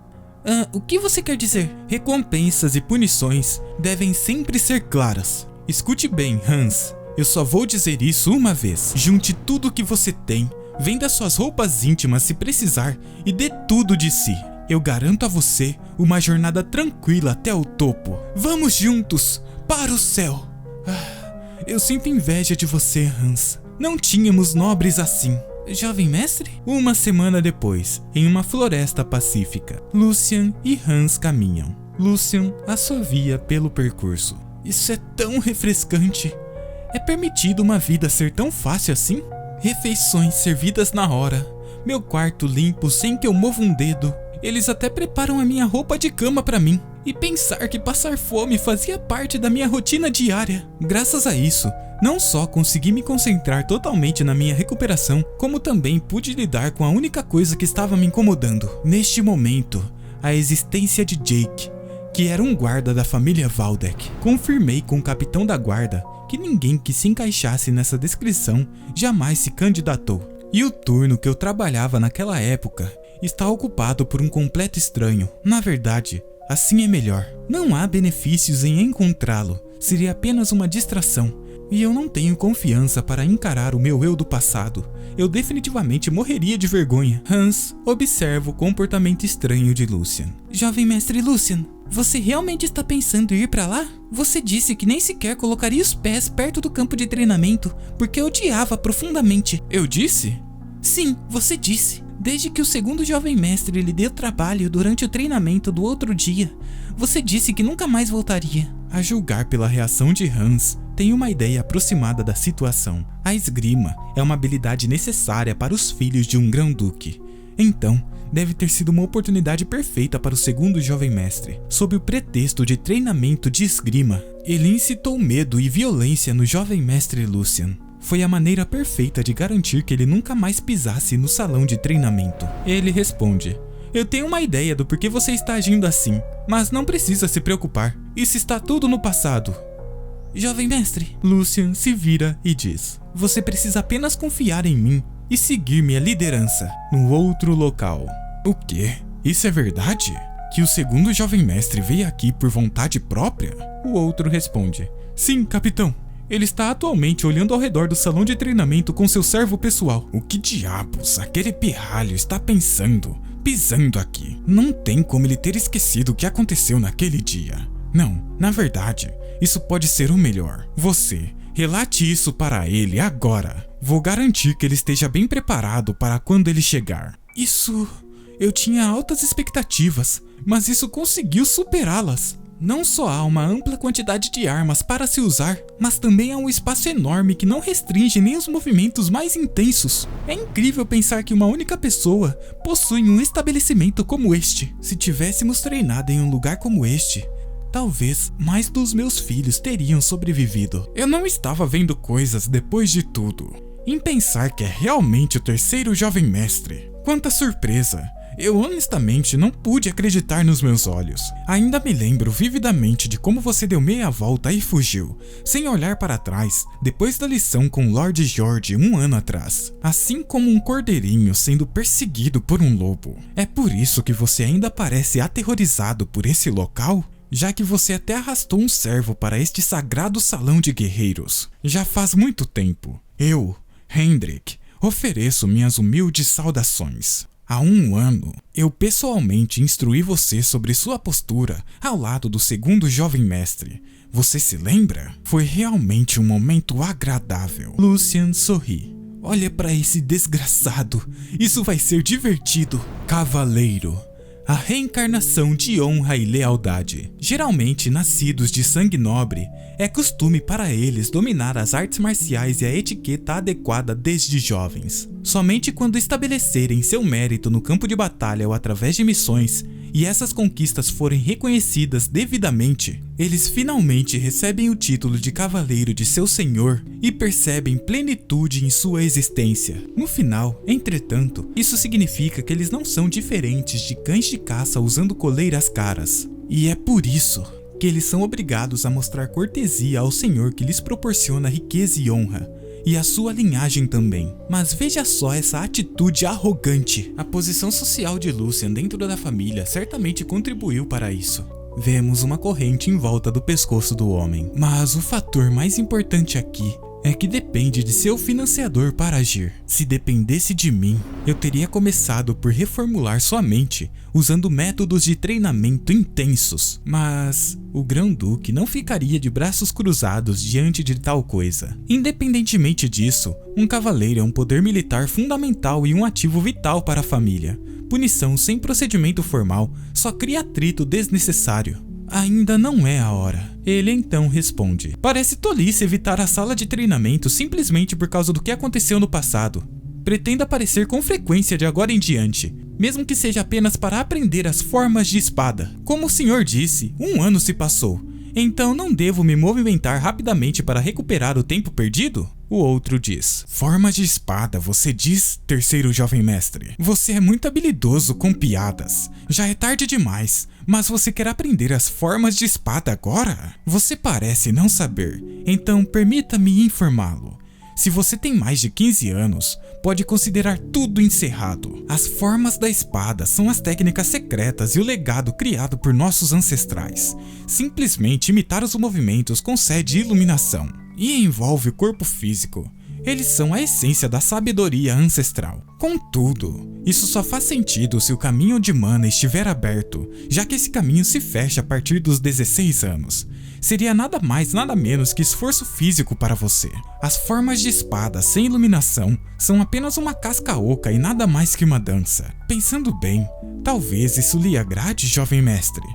O que você quer dizer? Recompensas e punições devem sempre ser claras. Escute bem, Hans. Eu só vou dizer isso uma vez. Junte tudo o que você tem, venda suas roupas íntimas se precisar e dê tudo de si. Eu garanto a você uma jornada tranquila até o topo. Vamos juntos para o céu. Eu sinto inveja de você, Hans. Não tínhamos nobres assim. Jovem mestre? 1 semana depois, em uma floresta pacífica, Lucian e Hans caminham. Lucian assovia pelo percurso. Isso é tão refrescante. É permitido uma vida ser tão fácil assim? Refeições servidas na hora, meu quarto limpo sem que eu mova um dedo. Eles até preparam a minha roupa de cama para mim. E pensar que passar fome fazia parte da minha rotina diária. Graças a isso, não só consegui me concentrar totalmente na minha recuperação, como também pude lidar com a única coisa que estava me incomodando. Neste momento, a existência de Jake, que era um guarda da família Valdek. Confirmei com o capitão da guarda que ninguém que se encaixasse nessa descrição jamais se candidatou. E o turno que eu trabalhava naquela época está ocupado por um completo estranho. Na verdade, assim é melhor. Não há benefícios em encontrá-lo, seria apenas uma distração. E eu não tenho confiança para encarar o meu eu do passado. Eu definitivamente morreria de vergonha. Hans observa o comportamento estranho de Lucian. Jovem mestre Lucian, você realmente está pensando em ir pra lá? Você disse que nem sequer colocaria os pés perto do campo de treinamento, porque odiava profundamente. Eu disse? Sim, você disse. Desde que o segundo jovem mestre lhe deu trabalho durante o treinamento do outro dia, você disse que nunca mais voltaria. A julgar pela reação de Hans, tenho uma ideia aproximada da situação. A esgrima é uma habilidade necessária para os filhos de um grão-duque. Então, deve ter sido uma oportunidade perfeita para o segundo jovem mestre. Sob o pretexto de treinamento de esgrima, ele incitou medo e violência no jovem mestre Lucian. Foi a maneira perfeita de garantir que ele nunca mais pisasse no salão de treinamento. Ele responde: eu tenho uma ideia do porquê você está agindo assim, mas não precisa se preocupar. Isso está tudo no passado. Jovem mestre, Lucian se vira e diz: você precisa apenas confiar em mim e seguir minha liderança no outro local. O quê? Isso é verdade? Que o segundo jovem mestre veio aqui por vontade própria? O outro responde: sim, capitão. Ele está atualmente olhando ao redor do salão de treinamento com seu servo pessoal. O que diabos aquele pirralho está pensando, pisando aqui? Não tem como ele ter esquecido o que aconteceu naquele dia. Não, na verdade, isso pode ser o melhor. Você, relate isso para ele agora. Vou garantir que ele esteja bem preparado para quando ele chegar. Eu tinha altas expectativas, mas isso conseguiu superá-las. Não só há uma ampla quantidade de armas para se usar, mas também há um espaço enorme que não restringe nem os movimentos mais intensos. É incrível pensar que uma única pessoa possui um estabelecimento como este. Se tivéssemos treinado em um lugar como este, talvez mais dos meus filhos teriam sobrevivido. Eu não estava vendo coisas depois de tudo. Em pensar que é realmente o terceiro jovem mestre. Quanta surpresa! Eu honestamente não pude acreditar nos meus olhos. Ainda me lembro vividamente de como você deu meia volta e fugiu, sem olhar para trás, depois da lição com Lord George 1 ano atrás. Assim como um cordeirinho sendo perseguido por um lobo. É por isso que você ainda parece aterrorizado por esse local? Já que você até arrastou um servo para este sagrado salão de guerreiros. Já faz muito tempo. Eu, Hendrik, ofereço minhas humildes saudações. Há 1 ano, eu pessoalmente instruí você sobre sua postura ao lado do segundo jovem mestre. Você se lembra? Foi realmente um momento agradável. Lucian sorri. Olha para esse desgraçado. Isso vai ser divertido. Cavaleiro. A reencarnação de honra e lealdade. Geralmente nascidos de sangue nobre, é costume para eles dominar as artes marciais e a etiqueta adequada desde jovens. Somente quando estabelecerem seu mérito no campo de batalha ou através de missões, e essas conquistas forem reconhecidas devidamente, eles finalmente recebem o título de cavaleiro de seu senhor e percebem plenitude em sua existência. No final, entretanto, isso significa que eles não são diferentes de cães de caça usando coleiras caras. E é por isso que eles são obrigados a mostrar cortesia ao senhor que lhes proporciona riqueza e honra. E a sua linhagem também. Mas veja só essa atitude arrogante. A posição social de Lucian dentro da família certamente contribuiu para isso. Vemos uma corrente em volta do pescoço do homem. Mas o fator mais importante aqui é que depende de seu financiador para agir. Se dependesse de mim, eu teria começado por reformular sua mente usando métodos de treinamento intensos. Mas o Grão-Duque não ficaria de braços cruzados diante de tal coisa. Independentemente disso, um cavaleiro é um poder militar fundamental e um ativo vital para a família. Punição sem procedimento formal só cria atrito desnecessário. Ainda não é a hora. Ele então responde. Parece tolice evitar a sala de treinamento simplesmente por causa do que aconteceu no passado. Pretendo aparecer com frequência de agora em diante, mesmo que seja apenas para aprender as formas de espada. Como o senhor disse, 1 ano se passou. Então não devo me movimentar rapidamente para recuperar o tempo perdido? O outro diz. Formas de espada, você diz, terceiro jovem mestre. Você é muito habilidoso com piadas. Já é tarde demais, mas você quer aprender as formas de espada agora? Você parece não saber, então permita-me informá-lo. Se você tem mais de 15 anos, pode considerar tudo encerrado. As formas da espada são as técnicas secretas e o legado criado por nossos ancestrais. Simplesmente imitar os movimentos concede iluminação e envolve o corpo físico. Eles são a essência da sabedoria ancestral. Contudo, isso só faz sentido se o caminho de mana estiver aberto, já que esse caminho se fecha a partir dos 16 anos. Seria nada mais nada menos que esforço físico para você. As formas de espada sem iluminação são apenas uma casca oca e nada mais que uma dança. Pensando bem, talvez isso lhe agrade, jovem mestre.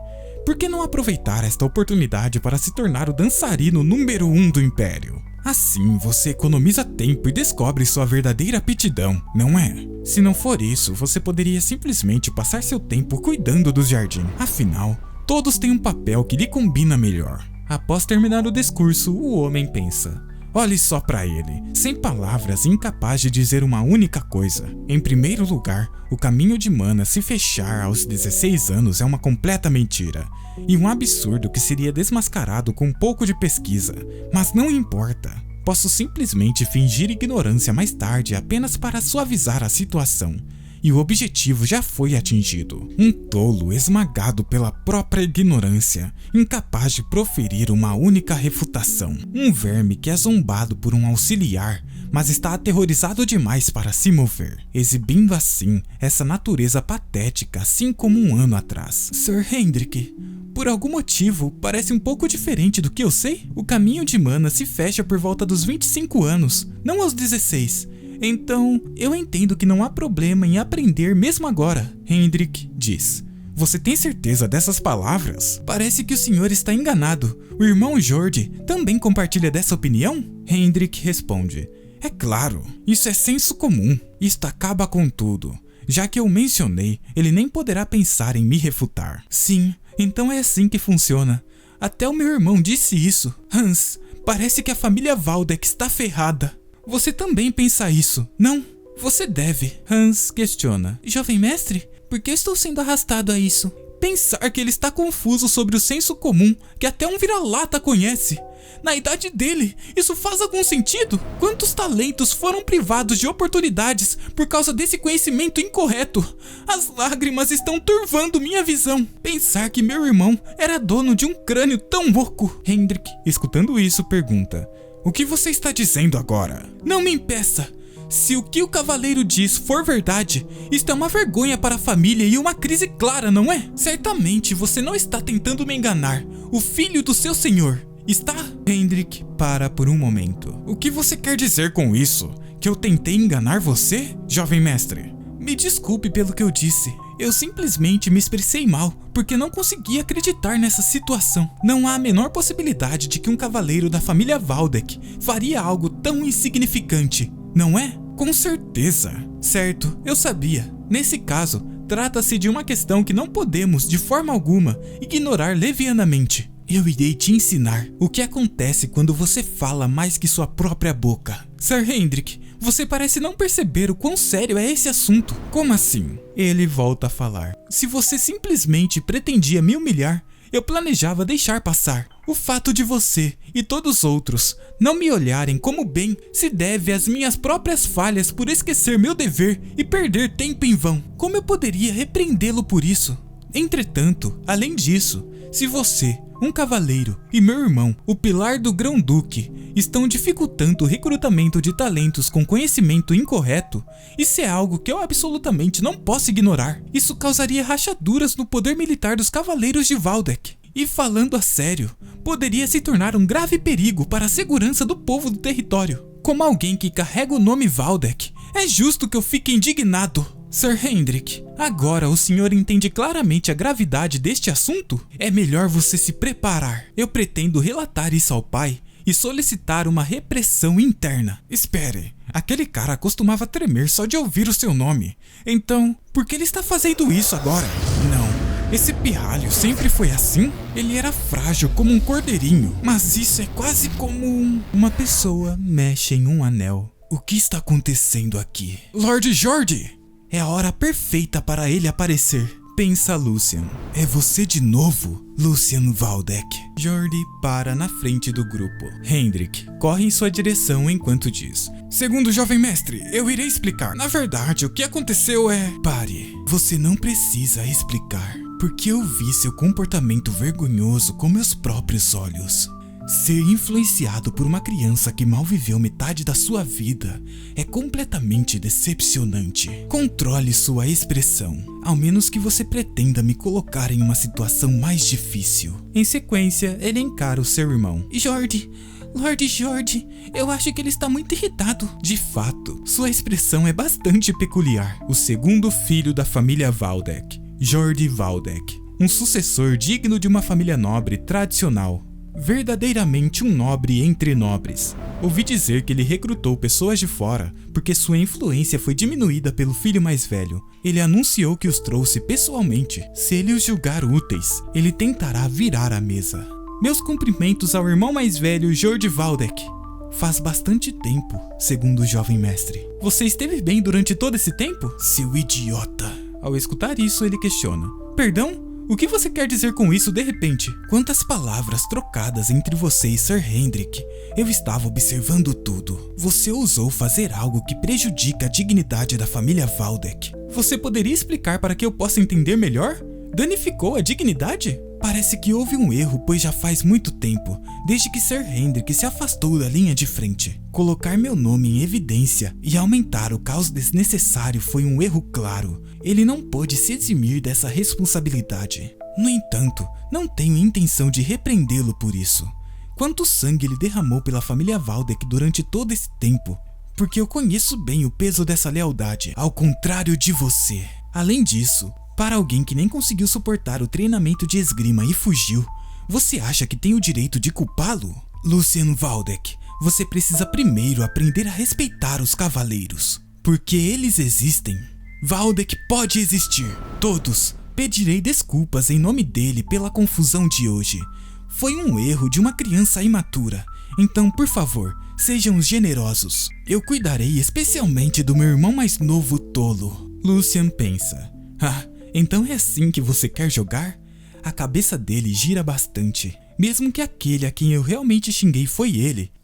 Por que não aproveitar esta oportunidade para se tornar o dançarino número 1 do Império? Assim, você economiza tempo e descobre sua verdadeira aptidão, não é? Se não for isso, você poderia simplesmente passar seu tempo cuidando do jardim. Afinal, todos têm um papel que lhe combina melhor. Após terminar o discurso, o homem pensa. Olhe só para ele, sem palavras e incapaz de dizer uma única coisa. Em primeiro lugar, o caminho de mana se fechar aos 16 anos é uma completa mentira. E um absurdo que seria desmascarado com um pouco de pesquisa. Mas não importa. Posso simplesmente fingir ignorância mais tarde apenas para suavizar a situação. E o objetivo já foi atingido. Um tolo esmagado pela própria ignorância, incapaz de proferir uma única refutação. Um verme que é zombado por um auxiliar, mas está aterrorizado demais para se mover, exibindo assim essa natureza patética, assim como 1 ano atrás. Sir Hendrik, por algum motivo, parece um pouco diferente do que eu sei. O caminho de mana se fecha por volta dos 25 anos, não aos 16. Então, eu entendo que não há problema em aprender mesmo agora, Hendrik diz. Você tem certeza dessas palavras? Parece que o senhor está enganado. O irmão Jordi também compartilha dessa opinião? Hendrik responde: é claro, isso é senso comum. Isto acaba com tudo. Já que eu mencionei, ele nem poderá pensar em me refutar. Sim, então é assim que funciona. Até o meu irmão disse isso. Hans, parece que a família Waldeck está ferrada. Você também pensa isso, não? Você deve. Hans questiona: jovem mestre, por que estou sendo arrastado a isso? Pensar que ele está confuso sobre o senso comum que até um vira-lata conhece. Na idade dele, isso faz algum sentido? Quantos talentos foram privados de oportunidades por causa desse conhecimento incorreto? As lágrimas estão turvando minha visão. Pensar que meu irmão era dono de um crânio tão oco. Hendrik, escutando isso, pergunta: o que você está dizendo agora? Não me impeça. Se o que o cavaleiro diz for verdade, isto é uma vergonha para a família e uma crise clara, não é? Certamente você não está tentando me enganar. O filho do seu senhor está? Hendrik para por um momento. O que você quer dizer com isso? Que eu tentei enganar você, jovem mestre? Me desculpe pelo que eu disse. Eu simplesmente me expressei mal, porque não consegui acreditar nessa situação. Não há a menor possibilidade de que um cavaleiro da família Waldeck faria algo tão insignificante, não é? Com certeza. Certo, eu sabia. Nesse caso, trata-se de uma questão que não podemos, de forma alguma, ignorar levianamente. Eu irei te ensinar o que acontece quando você fala mais que sua própria boca. Sir Hendrik, você parece não perceber o quão sério é esse assunto. Como assim? Ele volta a falar. Se você simplesmente pretendia me humilhar, eu planejava deixar passar. O fato de você e todos os outros não me olharem como bem se deve às minhas próprias falhas por esquecer meu dever e perder tempo em vão. Como eu poderia repreendê-lo por isso? Entretanto, além disso, se você, um cavaleiro, e meu irmão, o pilar do Grão-Duque, estão dificultando o recrutamento de talentos com conhecimento incorreto, isso é algo que eu absolutamente não posso ignorar. Isso causaria rachaduras no poder militar dos cavaleiros de Waldeck. E falando a sério, poderia se tornar um grave perigo para a segurança do povo do território. Como alguém que carrega o nome Waldeck, é justo que eu fique indignado. Sir Hendrik, agora o senhor entende claramente a gravidade deste assunto? É melhor você se preparar. Eu pretendo relatar isso ao pai e solicitar uma repressão interna. Espere, aquele cara costumava tremer só de ouvir o seu nome. Então, por que ele está fazendo isso agora? Não, esse pirralho sempre foi assim? Ele era frágil como um cordeirinho, mas isso é quase como uma pessoa mexe em um anel. O que está acontecendo aqui? Lord Jordi! É a hora perfeita para ele aparecer, pensa Lucian. É você de novo, Lucian Waldeck. Jordi para na frente do grupo. Hendrik corre em sua direção enquanto diz: segundo o jovem mestre, eu irei explicar. Na verdade, o que aconteceu é... Pare, você não precisa explicar, porque eu vi seu comportamento vergonhoso com meus próprios olhos. Ser influenciado por uma criança que mal viveu metade da sua vida é completamente decepcionante. Controle sua expressão, ao menos que você pretenda me colocar em uma situação mais difícil. Em sequência, ele encara o seu irmão. Lord Jordi, eu acho que ele está muito irritado. De fato, sua expressão é bastante peculiar. O segundo filho da família Waldeck, Jordi Waldeck, um sucessor digno de uma família nobre tradicional. Verdadeiramente um nobre entre nobres. Ouvi dizer que ele recrutou pessoas de fora porque sua influência foi diminuída pelo filho mais velho. Ele anunciou que os trouxe pessoalmente. Se ele os julgar úteis, ele tentará virar a mesa. Meus cumprimentos ao irmão mais velho, Jordi Waldeck. Faz bastante tempo, segundo o jovem mestre. Você esteve bem durante todo esse tempo? Seu idiota. Ao escutar isso, ele questiona: perdão? O que você quer dizer com isso de repente? Quantas palavras trocadas entre você e Sir Hendrik. Eu estava observando tudo. Você ousou fazer algo que prejudica a dignidade da família Waldeck. Você poderia explicar para que eu possa entender melhor? Danificou a dignidade? Parece que houve um erro, pois já faz muito tempo, desde que Sir Hendrik se afastou da linha de frente. Colocar meu nome em evidência e aumentar o caos desnecessário foi um erro claro. Ele não pôde se eximir dessa responsabilidade. No entanto, não tenho intenção de repreendê-lo por isso. Quanto sangue ele derramou pela família Waldeck durante todo esse tempo? Porque eu conheço bem o peso dessa lealdade, ao contrário de você. Além disso, Para alguém que nem conseguiu suportar o treinamento de esgrima e fugiu, você acha que tem o direito de culpá-lo? Lucian Waldeck, você precisa primeiro aprender a respeitar os cavaleiros, porque eles existem. Waldeck pode existir. Todos pedirei desculpas em nome dele pela confusão de hoje. Foi um erro de uma criança imatura, então por favor, sejam generosos. Eu cuidarei especialmente do meu irmão mais novo tolo. Lucian pensa. Então é assim que você quer jogar? A cabeça dele gira bastante. Mesmo que aquele a quem eu realmente xinguei foi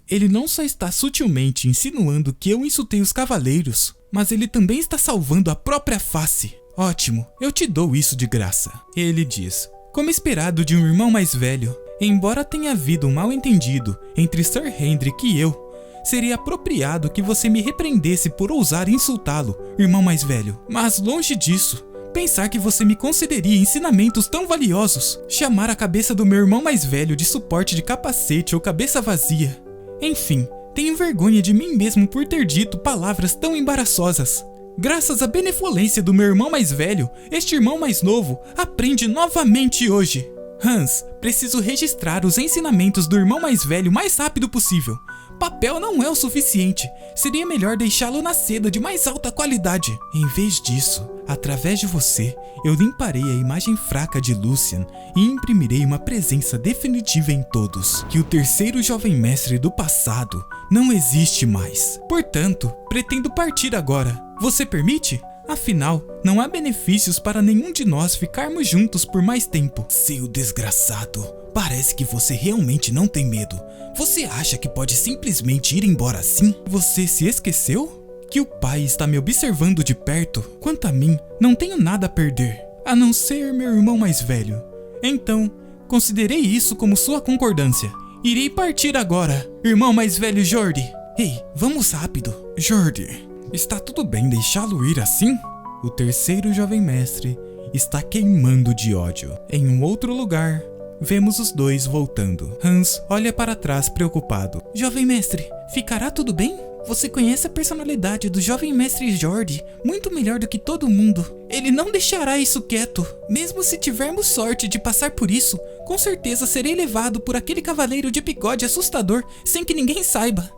ele não só está sutilmente insinuando que eu insultei os cavaleiros, mas ele também está salvando a própria face. Ótimo, eu te dou isso de graça. Ele diz, como esperado de um irmão mais velho. Embora tenha havido um mal-entendido entre Sir Hendrik e eu, seria apropriado que você me repreendesse por ousar insultá-lo, irmão mais velho. Mas longe disso, pensar que você me concederia ensinamentos tão valiosos, chamar a cabeça do meu irmão mais velho de suporte de capacete ou cabeça vazia. Enfim, tenho vergonha de mim mesmo por ter dito palavras tão embaraçosas. Graças à benevolência do meu irmão mais velho, este irmão mais novo aprende novamente hoje. Hans, preciso registrar os ensinamentos do irmão mais velho o mais rápido possível. Papel não é o suficiente, seria melhor deixá-lo na seda de mais alta qualidade. Em vez disso, através de você, eu limparei a imagem fraca de Lucian e imprimirei uma presença definitiva em todos, que o terceiro jovem mestre do passado não existe mais. Portanto, pretendo partir agora. Você permite? Afinal, não há benefícios para nenhum de nós ficarmos juntos por mais tempo. Seu desgraçado, parece que você realmente não tem medo. Você acha que pode simplesmente ir embora assim? Você se esqueceu? Que o pai está me observando de perto? Quanto a mim, não tenho nada a perder, a não ser meu irmão mais velho. Então, considerei isso como sua concordância. Irei partir agora, irmão mais velho Jordi. Ei, vamos rápido. Jordi, está tudo bem deixá-lo ir assim? O terceiro jovem mestre está queimando de ódio. Em um outro lugar, vemos os dois voltando. Hans olha para trás preocupado. Jovem mestre, ficará tudo bem? Você conhece a personalidade do jovem mestre Jordi muito melhor do que todo mundo. Ele não deixará isso quieto. Mesmo se tivermos sorte de passar por isso, com certeza serei levado por aquele cavaleiro de bigode assustador sem que ninguém saiba.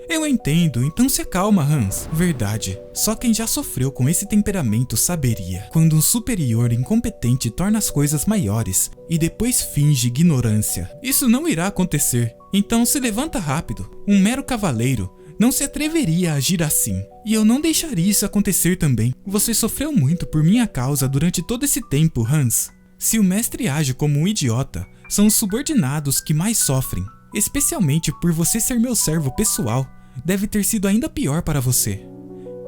Eu entendo, então se acalma, Hans. Verdade, só quem já sofreu com esse temperamento saberia. Quando um superior incompetente torna as coisas maiores e depois finge ignorância. Isso não irá acontecer, então se levanta rápido. Um mero cavaleiro não se atreveria a agir assim. E eu não deixaria isso acontecer também. Você sofreu muito por minha causa durante todo esse tempo, Hans. Se o mestre age como um idiota, são os subordinados que mais sofrem. Especialmente por você ser meu servo pessoal, deve ter sido ainda pior para você.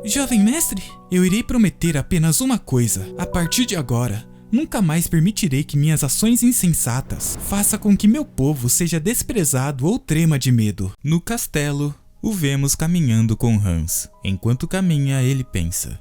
Jovem mestre, eu irei prometer apenas uma coisa. A partir de agora, nunca mais permitirei que minhas ações insensatas façam com que meu povo seja desprezado ou trema de medo. No castelo, o vemos caminhando com Hans. Enquanto caminha, ele pensa.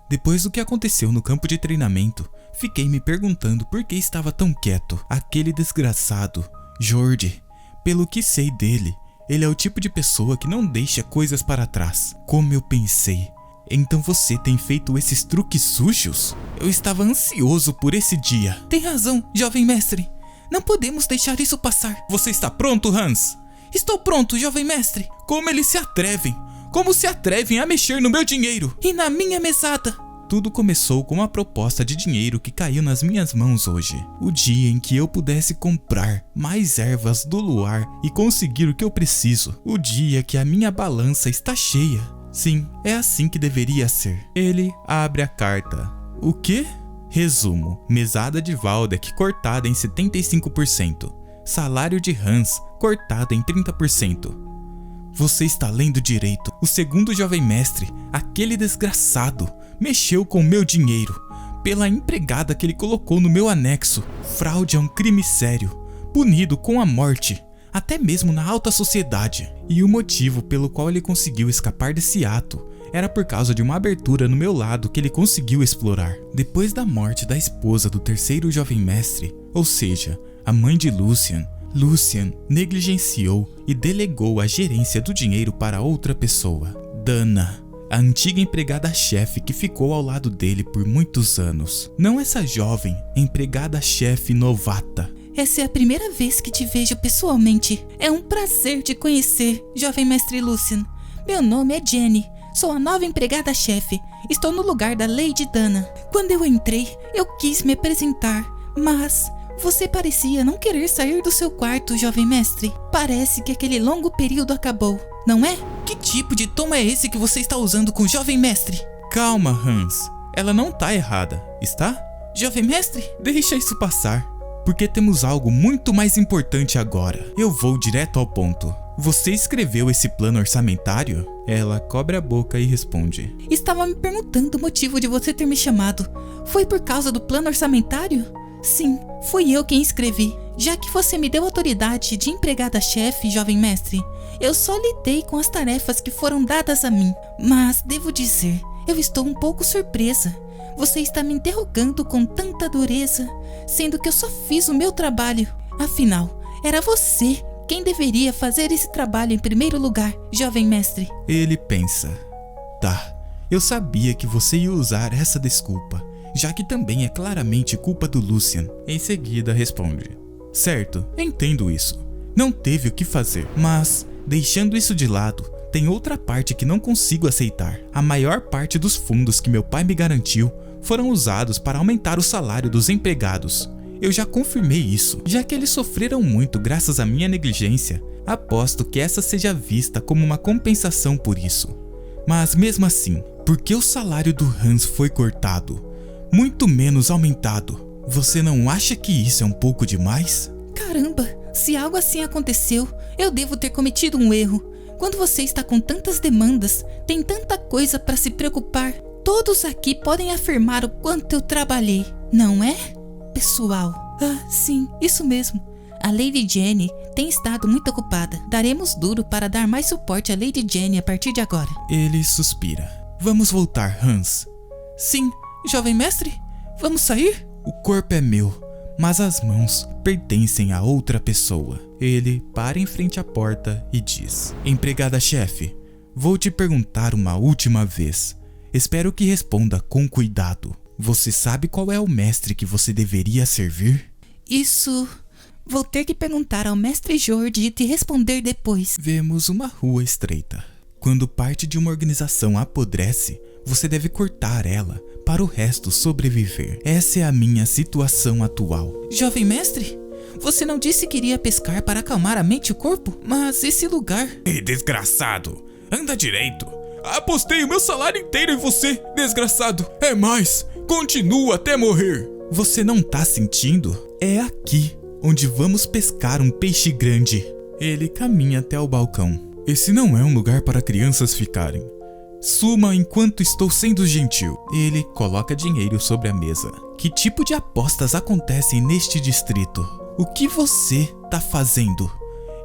Depois do que aconteceu no campo de treinamento, fiquei me perguntando por que estava tão quieto. Aquele desgraçado, Jordi. Pelo que sei dele, ele é o tipo de pessoa que não deixa coisas para trás. Como eu pensei. Então você tem feito esses truques sujos? Eu estava ansioso por esse dia. Tem razão, jovem mestre. Não podemos deixar isso passar. Você está pronto, Hans? Estou pronto, jovem mestre. Como eles se atrevem? Como se atrevem a mexer no meu dinheiro? E na minha mesada? Tudo começou com uma proposta de dinheiro que caiu nas minhas mãos hoje. O dia em que eu pudesse comprar mais ervas do luar e conseguir o que eu preciso. O dia que a minha balança está cheia. Sim, é assim que deveria ser. Ele abre a carta. O quê? Resumo. Mesada de Waldeck cortada em 75%. Salário de Hans cortado em 30%. Você está lendo direito. O segundo jovem mestre, aquele desgraçado, mexeu com meu dinheiro, pela empregada que ele colocou no meu anexo. Fraude é um crime sério, punido com a morte, até mesmo na alta sociedade. E o motivo pelo qual ele conseguiu escapar desse ato era por causa de uma abertura no meu lado que ele conseguiu explorar. Depois da morte da esposa do terceiro jovem mestre, ou seja, a mãe de Lucian negligenciou e delegou a gerência do dinheiro para outra pessoa. Dana. a antiga empregada-chefe que ficou ao lado dele por muitos anos. Não essa jovem empregada-chefe novata. Essa é a primeira vez que te vejo pessoalmente. É um prazer te conhecer, jovem mestre Lucian. Meu nome é Jenny. Sou a nova empregada-chefe. Estou no lugar da Lady Dana. Quando eu entrei, eu quis me apresentar, mas você parecia não querer sair do seu quarto, jovem mestre. Parece que aquele longo período acabou, não é? Que tipo de tom é esse que você está usando com o jovem mestre? Calma, Hans. Ela não tá errada, está? Jovem mestre? Deixa isso passar, porque temos algo muito mais importante agora. Eu vou direto ao ponto. Você escreveu esse plano orçamentário? Ela cobre a boca e responde. Estava me perguntando o motivo de você ter me chamado. Foi por causa do plano orçamentário? Sim, fui eu quem escrevi. Já que você me deu autoridade de empregada-chefe, jovem mestre, eu só lidei com as tarefas que foram dadas a mim. Mas devo dizer, eu estou um pouco surpresa. Você está me interrogando com tanta dureza, sendo que eu só fiz o meu trabalho. Afinal, era você quem deveria fazer esse trabalho em primeiro lugar, jovem mestre. Ele pensa. Tá, eu sabia que você ia usar essa desculpa, já que também é claramente culpa do Lucian. Em seguida responde. Certo, entendo isso. Não teve o que fazer, mas, deixando isso de lado, tem outra parte que não consigo aceitar. A maior parte dos fundos que meu pai me garantiu foram usados para aumentar o salário dos empregados. Eu já confirmei isso, já que eles sofreram muito graças à minha negligência. Aposto que essa seja vista como uma compensação por isso. Mas mesmo assim, por que o salário do Hans foi cortado? Muito menos aumentado. Você não acha que isso é um pouco demais? Caramba, se algo assim aconteceu, eu devo ter cometido um erro. Quando você está com tantas demandas, tem tanta coisa para se preocupar. Todos aqui podem afirmar o quanto eu trabalhei, não é? Pessoal. Ah, sim, isso mesmo. A Lady Jenny tem estado muito ocupada. Daremos duro para dar mais suporte à Lady Jenny a partir de agora. Ele suspira. Vamos voltar, Hans. Sim, jovem mestre? Vamos sair? O corpo é meu, mas as mãos pertencem a outra pessoa. Ele para em frente à porta e diz. Empregada-chefe, vou te perguntar uma última vez. Espero que responda com cuidado. Você sabe qual é o mestre que você deveria servir? Isso... Vou ter que perguntar ao mestre Jorge e te responder depois. Vemos uma rua estreita. Quando parte de uma organização apodrece, você deve cortar ela para o resto sobreviver. Essa é a minha situação atual. Jovem mestre, você não disse que iria pescar para acalmar a mente e o corpo? Mas esse lugar... Ei, desgraçado! Anda direito! Apostei o meu salário inteiro em você, desgraçado! É mais! Continua até morrer! Você não tá sentindo? É aqui onde vamos pescar um peixe grande. Ele caminha até o balcão. Esse não é um lugar para crianças ficarem. Suma enquanto estou sendo gentil. Ele coloca dinheiro sobre a mesa. Que tipo de apostas acontecem neste distrito? O que você tá fazendo?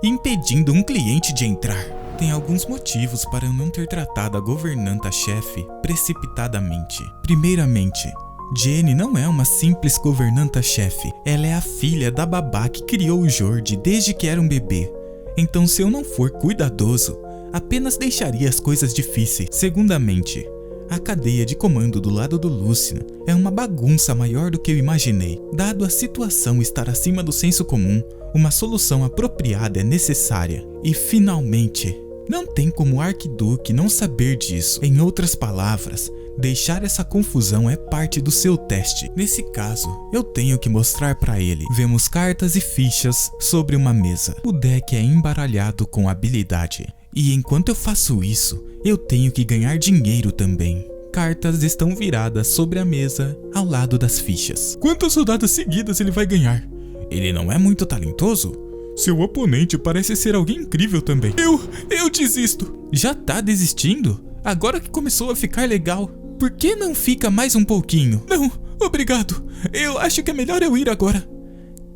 Impedindo um cliente de entrar. Tem alguns motivos para eu não ter tratado a governanta-chefe precipitadamente. Primeiramente, Jenny não é uma simples governanta-chefe. Ela é a filha da babá que criou o Jorge desde que era um bebê. Então, se eu não for cuidadoso, apenas deixaria as coisas difíceis. Segundamente, a cadeia de comando do lado do Lucian é uma bagunça maior do que eu imaginei. Dado a situação estar acima do senso comum, uma solução apropriada é necessária. E finalmente, não tem como o Arquiduque não saber disso. Em outras palavras, deixar essa confusão é parte do seu teste. Nesse caso, eu tenho que mostrar para ele. Vemos cartas e fichas sobre uma mesa. O deck é embaralhado com habilidade. E enquanto eu faço isso, eu tenho que ganhar dinheiro também. Cartas estão viradas sobre a mesa, ao lado das fichas. Quantas rodadas seguidas ele vai ganhar? Ele não é muito talentoso? Seu oponente parece ser alguém incrível também. Eu desisto. Já tá desistindo? Agora que começou a ficar legal. Por que não fica mais um pouquinho? Não, obrigado. Eu acho que é melhor eu ir agora.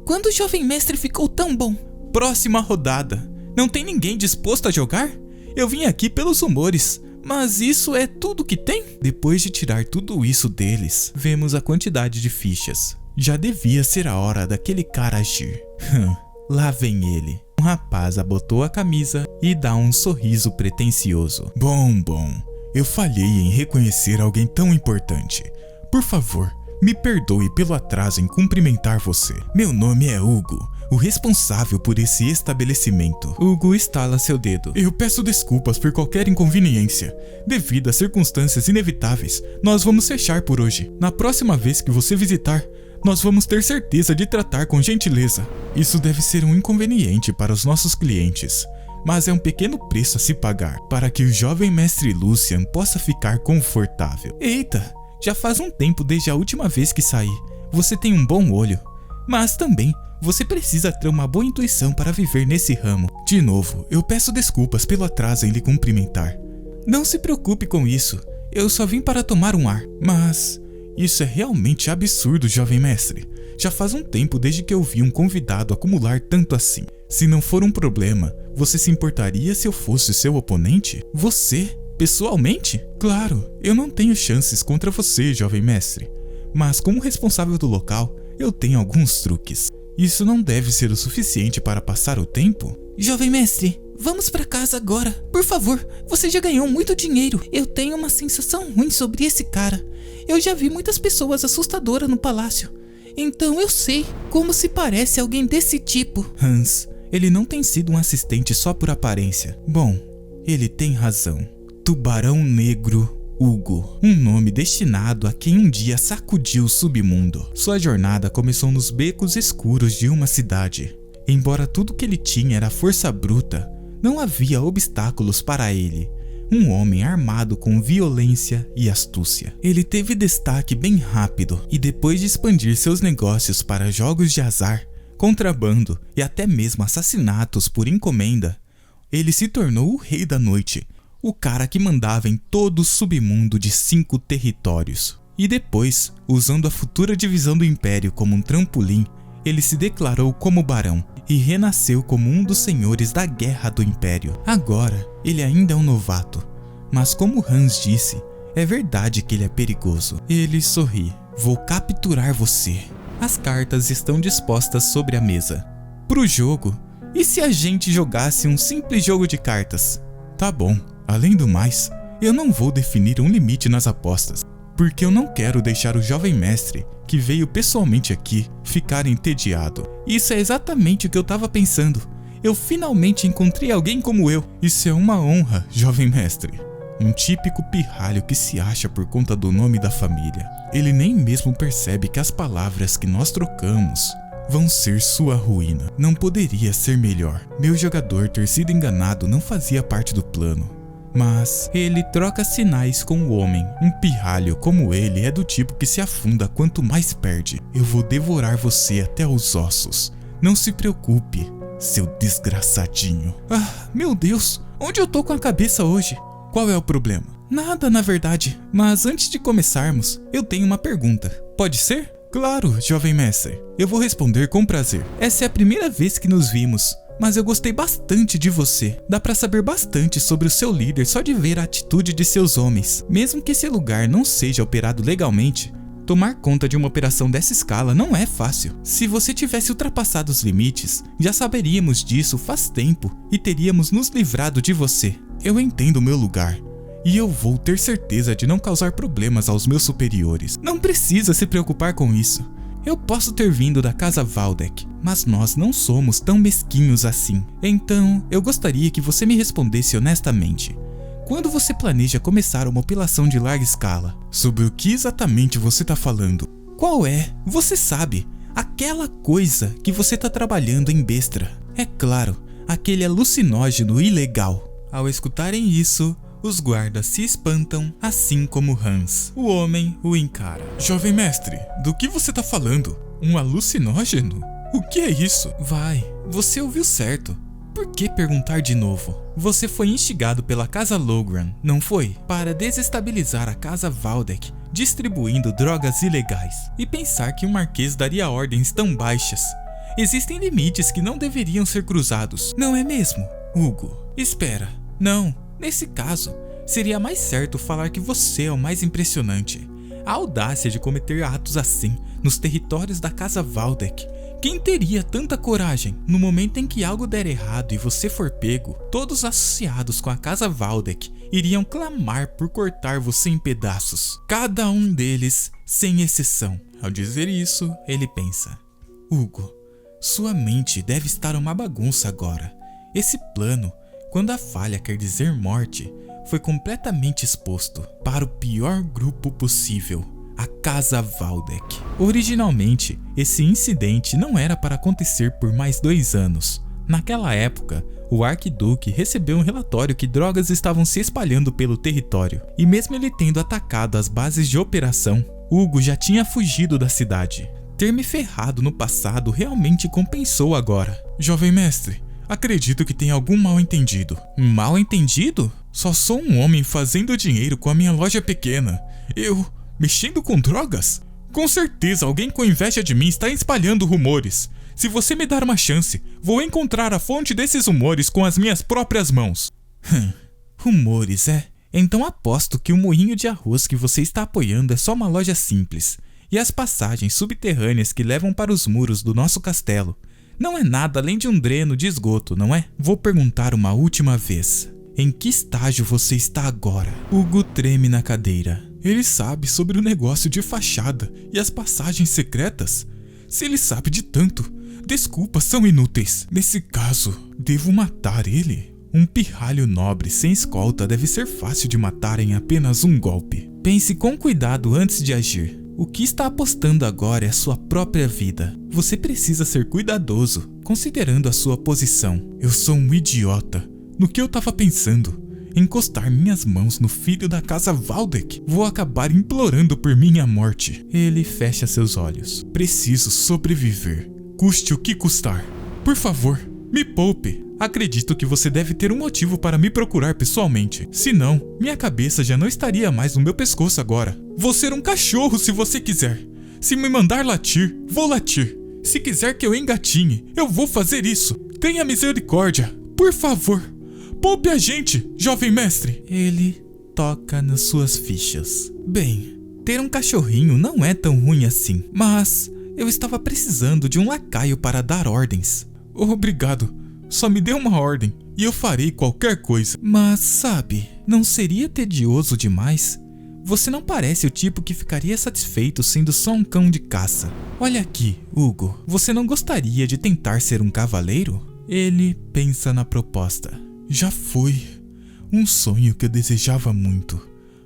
Quando o jovem mestre ficou tão bom? Próxima rodada. Não tem ninguém disposto a jogar? Eu vim aqui pelos rumores, mas isso é tudo que tem? Depois de tirar tudo isso deles, vemos a quantidade de fichas. Já devia ser a hora daquele cara agir. Lá vem ele. Um rapaz abotou a camisa e dá um sorriso pretensioso. Bom. eu falhei em reconhecer alguém tão importante. Por favor, me perdoe pelo atraso em cumprimentar você. Meu nome é Hugo, o responsável por esse estabelecimento. Hugo estala seu dedo. Eu peço desculpas por qualquer inconveniência. Devido às circunstâncias inevitáveis, nós vamos fechar por hoje. Na próxima vez que você visitar, nós vamos ter certeza de tratar com gentileza. Isso deve ser um inconveniente para os nossos clientes, mas é um pequeno preço a se pagar para que o jovem mestre Lucian possa ficar confortável. Eita, já faz um tempo desde a última vez que saí. Você tem um bom olho, mas também você precisa ter uma boa intuição para viver nesse ramo. De novo, eu peço desculpas pelo atraso em lhe cumprimentar. Não se preocupe com isso, eu só vim para tomar um ar. Mas isso é realmente absurdo, jovem mestre. Já faz um tempo desde que eu vi um convidado acumular tanto assim. Se não for um problema, você se importaria se eu fosse seu oponente? Você? Pessoalmente? Claro, eu não tenho chances contra você, jovem mestre. Mas como responsável do local, eu tenho alguns truques. Isso não deve ser o suficiente para passar o tempo? Jovem mestre, vamos para casa agora. Por favor, você já ganhou muito dinheiro. Eu tenho uma sensação ruim sobre esse cara. Eu já vi muitas pessoas assustadoras no palácio. Então eu sei como se parece alguém desse tipo. Hans, ele não tem sido um assistente só por aparência. Bom, ele tem razão. Tubarão Negro Hugo, um nome destinado a quem um dia sacudiu o submundo. Sua jornada começou nos becos escuros de uma cidade. Embora tudo que ele tinha era força bruta, não havia obstáculos para ele. Um homem armado com violência e astúcia. Ele teve destaque bem rápido e depois de expandir seus negócios para jogos de azar, contrabando e até mesmo assassinatos por encomenda, ele se tornou o rei da noite. O cara que mandava em todo o submundo de 5 territórios. E depois, usando a futura divisão do Império como um trampolim, ele se declarou como barão e renasceu como um dos senhores da Guerra do Império. Agora, ele ainda é um novato, mas como Hans disse, é verdade que ele é perigoso. Ele sorri. Vou capturar você. As cartas estão dispostas sobre a mesa. Pro jogo, e se a gente jogasse um simples jogo de cartas? Tá bom. Além do mais, eu não vou definir um limite nas apostas, porque eu não quero deixar o jovem mestre, que veio pessoalmente aqui, ficar entediado. Isso é exatamente o que eu tava pensando. Eu finalmente encontrei alguém como eu. Isso é uma honra, jovem mestre. Um típico pirralho que se acha por conta do nome da família. Ele nem mesmo percebe que as palavras que nós trocamos vão ser sua ruína. Não poderia ser melhor. Meu jogador ter sido enganado não fazia parte do plano. Mas ele troca sinais com o homem. Um pirralho como ele é do tipo que se afunda quanto mais perde. Eu vou devorar você até os ossos. Não se preocupe, seu desgraçadinho. Ah, meu Deus, onde eu tô com a cabeça hoje? Qual é o problema? Nada, na verdade. Mas antes de começarmos, eu tenho uma pergunta. Pode ser? Claro, jovem mestre. Eu vou responder com prazer. Essa é a primeira vez que nos vimos, mas eu gostei bastante de você. Dá pra saber bastante sobre o seu líder só de ver a atitude de seus homens. Mesmo que esse lugar não seja operado legalmente, tomar conta de uma operação dessa escala não é fácil. Se você tivesse ultrapassado os limites, já saberíamos disso faz tempo e teríamos nos livrado de você. Eu entendo o meu lugar. E eu vou ter certeza de não causar problemas aos meus superiores. Não precisa se preocupar com isso. Eu posso ter vindo da casa Valdek, mas nós não somos tão mesquinhos assim. Então, eu gostaria que você me respondesse honestamente. Quando você planeja começar uma operação de larga escala? Sobre o que exatamente você tá falando? Qual é? Você sabe, aquela coisa que você tá trabalhando em Bestra. É claro, aquele alucinógeno ilegal. Ao escutarem isso, os guardas se espantam, assim como Hans. O homem o encara. Jovem mestre, do que você tá falando? Um alucinógeno? O que é isso? Vai, você ouviu certo. Por que perguntar de novo? Você foi instigado pela casa Logran, não foi? Para desestabilizar a casa Valdek, distribuindo drogas ilegais. E pensar que um marquês daria ordens tão baixas. Existem limites que não deveriam ser cruzados, não é mesmo, Hugo? Espera, não. Nesse caso, seria mais certo falar que você é o mais impressionante. A audácia de cometer atos assim nos territórios da casa Valdek. Quem teria tanta coragem? No momento em que algo der errado e você for pego, todos associados com a casa Waldeck iriam clamar por cortar você em pedaços. Cada um deles, sem exceção. Ao dizer isso, ele pensa: Hugo, sua mente deve estar uma bagunça agora. Esse plano, quando a falha quer dizer morte, foi completamente exposto para o pior grupo possível. A Casa Waldeck. Originalmente, esse incidente não era para acontecer por mais 2 anos. Naquela época, o Arquiduque recebeu um relatório que drogas estavam se espalhando pelo território. E mesmo ele tendo atacado as bases de operação, Hugo já tinha fugido da cidade. Ter me ferrado no passado realmente compensou agora. Jovem mestre, acredito que tem algum mal entendido. Mal entendido? Só sou um homem fazendo dinheiro com a minha loja pequena. Mexendo com drogas? Com certeza alguém com inveja de mim está espalhando rumores. Se você me dar uma chance, vou encontrar a fonte desses rumores com as minhas próprias mãos. Rumores, é? Então aposto que o moinho de arroz que você está apoiando é só uma loja simples. E as passagens subterrâneas que levam para os muros do nosso castelo não é nada além de um dreno de esgoto, não é? Vou perguntar uma última vez. Em que estágio você está agora? Hugo treme na cadeira. Ele sabe sobre o negócio de fachada e as passagens secretas? Se ele sabe de tanto, desculpas são inúteis. Nesse caso, devo matar ele? Um pirralho nobre sem escolta deve ser fácil de matar em apenas um golpe. Pense com cuidado antes de agir. O que está apostando agora é a sua própria vida. Você precisa ser cuidadoso, considerando a sua posição. Eu sou um idiota. No que eu estava pensando? Encostar minhas mãos no filho da casa Waldeck? Vou acabar implorando por minha morte. Ele fecha seus olhos. Preciso sobreviver, custe o que custar. Por favor, me poupe. Acredito que você deve ter um motivo para me procurar pessoalmente. Senão, minha cabeça já não estaria mais no meu pescoço agora. Vou ser um cachorro se você quiser. Se me mandar latir, vou latir. Se quiser que eu engatinhe, eu vou fazer isso. Tenha misericórdia, por favor. Poupe a gente, jovem mestre. Ele toca nas suas fichas. Bem, ter um cachorrinho não é tão ruim assim, mas eu estava precisando de um lacaio para dar ordens. Obrigado, só me dê uma ordem e eu farei qualquer coisa. Mas sabe, não seria tedioso demais? Você não parece o tipo que ficaria satisfeito sendo só um cão de caça. Olha aqui, Hugo, você não gostaria de tentar ser um cavaleiro? Ele pensa na proposta. Já foi um sonho que eu desejava muito,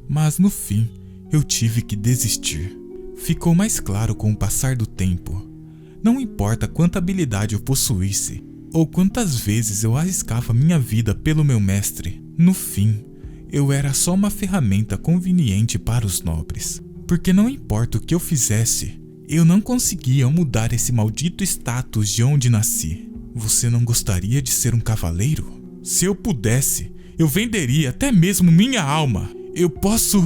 mas no fim eu tive que desistir. Ficou mais claro com o passar do tempo. Não importa quanta habilidade eu possuísse, ou quantas vezes eu arriscava minha vida pelo meu mestre, no fim, eu era só uma ferramenta conveniente para os nobres. Porque não importa o que eu fizesse, eu não conseguia mudar esse maldito status de onde nasci. Você não gostaria de ser um cavaleiro? Se eu pudesse, eu venderia até mesmo minha alma. Eu posso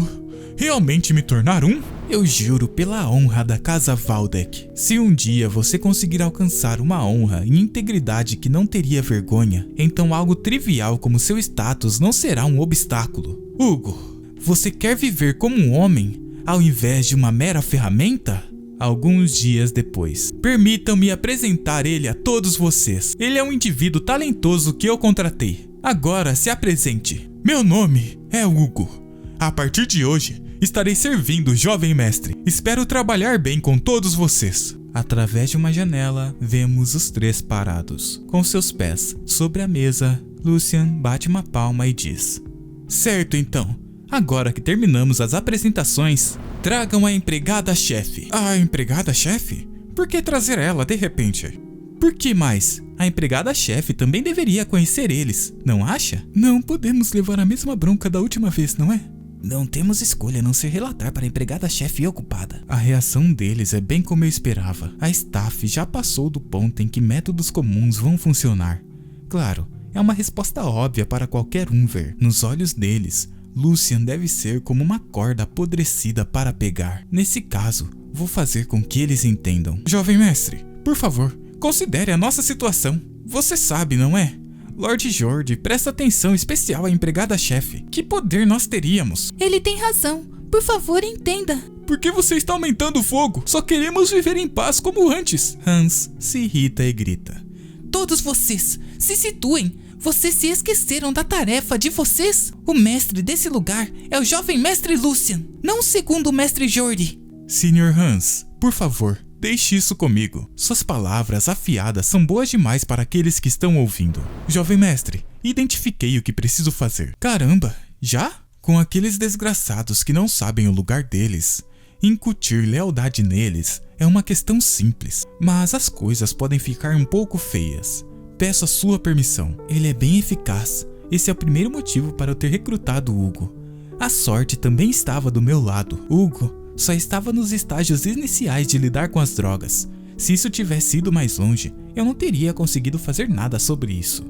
realmente me tornar um? Eu juro pela honra da casa Waldeck. Se um dia você conseguir alcançar uma honra e integridade que não teria vergonha, então algo trivial como seu status não será um obstáculo. Hugo, você quer viver como um homem ao invés de uma mera ferramenta? Alguns dias depois. Permitam-me apresentar ele a todos vocês. Ele é um indivíduo talentoso que eu contratei. Agora se apresente. Meu nome é Hugo. A partir de hoje, estarei servindo o jovem mestre. Espero trabalhar bem com todos vocês. Através de uma janela, vemos os 3 parados. Com seus pés sobre a mesa, Lucian bate uma palma e diz: Certo então. Agora que terminamos as apresentações, tragam a empregada-chefe. A empregada-chefe? Por que trazer ela de repente? Por que mais? A empregada-chefe também deveria conhecer eles, não acha? Não podemos levar a mesma bronca da última vez, não é? Não temos escolha a não ser relatar para a empregada-chefe ocupada. A reação deles é bem como eu esperava. A staff já passou do ponto em que métodos comuns vão funcionar. Claro, é uma resposta óbvia para qualquer um ver. Nos olhos deles, Lucian deve ser como uma corda apodrecida para pegar. Nesse caso, vou fazer com que eles entendam. Jovem mestre, por favor, considere a nossa situação. Você sabe, não é? Lord Jordi presta atenção especial à empregada-chefe. Que poder nós teríamos? Ele tem razão. Por favor, entenda. Por que você está aumentando o fogo? Só queremos viver em paz como antes. Hans se irrita e grita. Todos vocês, se situem. Vocês se esqueceram da tarefa de vocês? O mestre desse lugar é o jovem mestre Lucian, não o segundo mestre Jordi. Sr. Hans, por favor, deixe isso comigo. Suas palavras afiadas são boas demais para aqueles que estão ouvindo. Jovem mestre, identifiquei o que preciso fazer. Caramba, já? Com aqueles desgraçados que não sabem o lugar deles, incutir lealdade neles é uma questão simples, mas as coisas podem ficar um pouco feias. Peço a sua permissão. Ele é bem eficaz. Esse é o primeiro motivo para eu ter recrutado Hugo. A sorte também estava do meu lado. Hugo só estava nos estágios iniciais de lidar com as drogas. Se isso tivesse ido mais longe, eu não teria conseguido fazer nada sobre isso.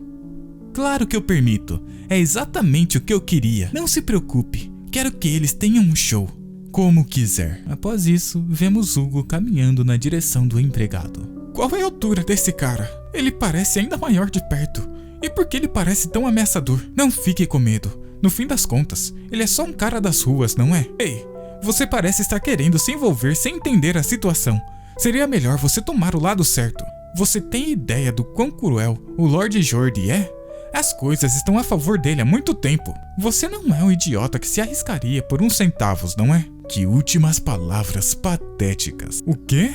Claro que eu permito. É exatamente o que eu queria. Não se preocupe. Quero que eles tenham um show. Como quiser. Após isso, vemos Hugo caminhando na direção do empregado. Qual é a altura desse cara? Ele parece ainda maior de perto. E por que ele parece tão ameaçador? Não fique com medo. No fim das contas, ele é só um cara das ruas, não é? Ei, você parece estar querendo se envolver sem entender a situação. Seria melhor você tomar o lado certo. Você tem ideia do quão cruel o Lord Jordi é? As coisas estão a favor dele há muito tempo. Você não é um idiota que se arriscaria por uns centavos, não é? Que últimas palavras patéticas. O quê?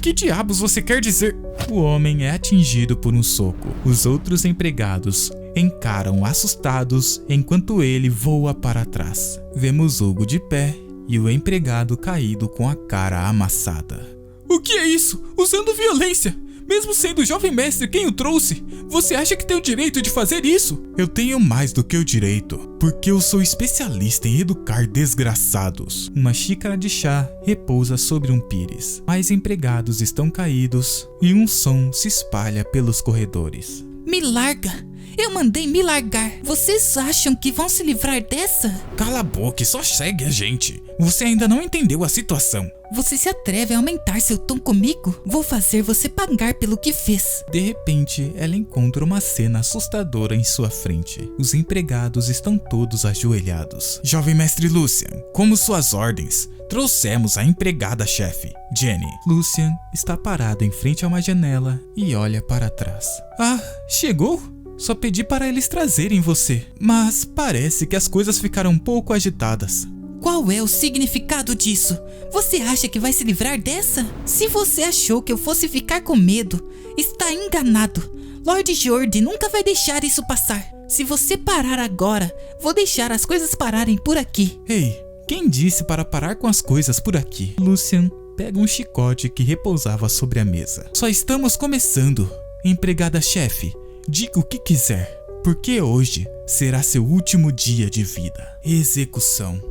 Que diabos você quer dizer? O homem é atingido por um soco. Os outros empregados encaram assustados enquanto ele voa para trás. Vemos Hugo de pé e o empregado caído com a cara amassada. O que é isso? Usando violência! Mesmo sendo o jovem mestre quem o trouxe, você acha que tem o direito de fazer isso? Eu tenho mais do que o direito, porque eu sou especialista em educar desgraçados. Uma xícara de chá repousa sobre um pires. Mais empregados estão caídos e um som se espalha pelos corredores. Me larga! Eu mandei me largar. Vocês acham que vão se livrar dessa? Cala a boca e só segue a gente. Você ainda não entendeu a situação. Você se atreve a aumentar seu tom comigo? Vou fazer você pagar pelo que fez. De repente, ela encontra uma cena assustadora em sua frente. Os empregados estão todos ajoelhados. Jovem mestre Lucian, como suas ordens? Trouxemos a empregada-chefe, Jenny. Lucian está parado em frente a uma janela e olha para trás. Ah, chegou? Só pedi para eles trazerem você, mas parece que as coisas ficaram um pouco agitadas. Qual é o significado disso? Você acha que vai se livrar dessa? Se você achou que eu fosse ficar com medo, está enganado. Lord Jordi nunca vai deixar isso passar. Se você parar agora, vou deixar as coisas pararem por aqui. Ei, quem disse para parar com as coisas por aqui? Lucian pega um chicote que repousava sobre a mesa. Só estamos começando, empregada-chefe. Diga o que quiser, porque hoje será seu último dia de vida. Execução.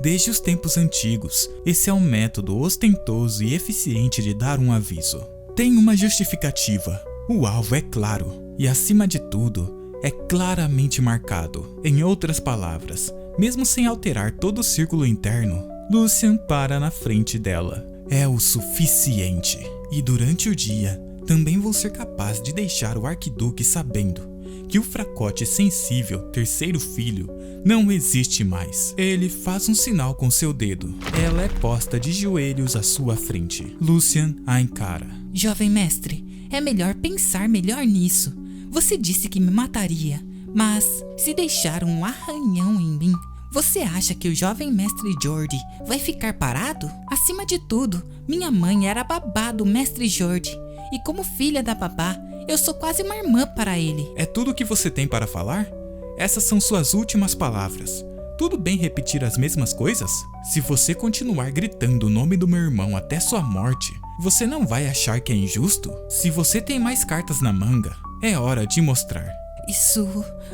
Desde os tempos antigos, esse é um método ostentoso e eficiente de dar um aviso. Tem uma justificativa. O alvo é claro e, acima de tudo, é claramente marcado. Em outras palavras, mesmo sem alterar todo o círculo interno, Lucian para na frente dela. É o suficiente. E durante o dia, também vou ser capaz de deixar o arquiduque sabendo que o fracote sensível, terceiro filho, não existe mais. Ele faz um sinal com seu dedo. Ela é posta de joelhos à sua frente. Lucian a encara. Jovem mestre, é melhor pensar melhor nisso. Você disse que me mataria, mas se deixar um arranhão em mim, você acha que o jovem mestre Jordi vai ficar parado? Acima de tudo, minha mãe era babá do mestre Jordi. E como filha da babá, eu sou quase uma irmã para ele. É tudo o que você tem para falar? Essas são suas últimas palavras. Tudo bem repetir as mesmas coisas? Se você continuar gritando o nome do meu irmão até sua morte, você não vai achar que é injusto? Se você tem mais cartas na manga, é hora de mostrar. Isso,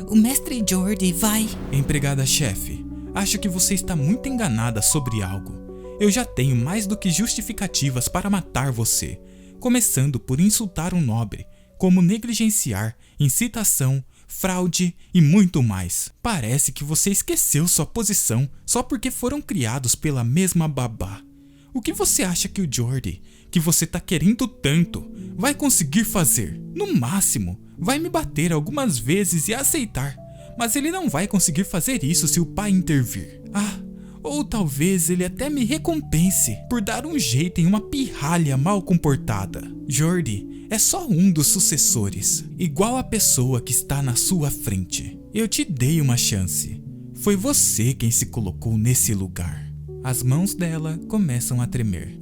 o mestre Jordi vai... Empregada-chefe, acho que você está muito enganada sobre algo. Eu já tenho mais do que justificativas para matar você. Começando por insultar um nobre, como negligenciar, incitação, fraude e muito mais. Parece que você esqueceu sua posição só porque foram criados pela mesma babá. O que você acha que o Jordi, que você tá querendo tanto, vai conseguir fazer? No máximo, vai me bater algumas vezes e aceitar, mas ele não vai conseguir fazer isso se o pai intervir. Ah, Ou talvez ele até me recompense por dar um jeito em uma pirralha mal comportada. Jordi é só um dos sucessores, igual a pessoa que está na sua frente. Eu te dei uma chance. Foi você quem se colocou nesse lugar. As mãos dela começam a tremer.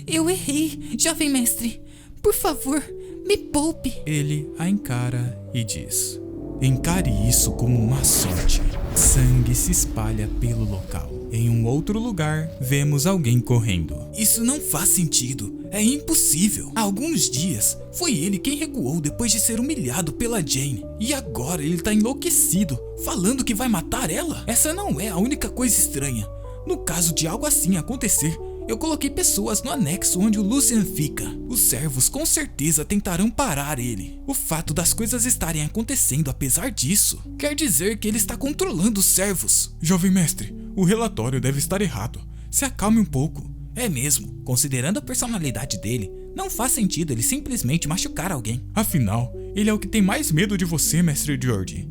Eu errei, jovem mestre. Por favor, me poupe. Ele a encara e diz: encare isso como uma sorte. Sangue se espalha pelo local. Em um outro lugar, vemos alguém correndo. Isso não faz sentido. É impossível. Há alguns dias, foi ele quem recuou depois de ser humilhado pela Jane. E agora ele tá enlouquecido, falando que vai matar ela? Essa não é a única coisa estranha. No caso de algo assim acontecer, eu coloquei pessoas no anexo onde o Lucian fica. Os servos com certeza tentarão parar ele. O fato das coisas estarem acontecendo apesar disso, quer dizer que ele está controlando os servos. Jovem mestre, o relatório deve estar errado. Se acalme um pouco. É mesmo, considerando a personalidade dele, não faz sentido ele simplesmente machucar alguém. Afinal, ele é o que tem mais medo de você, mestre Jordi.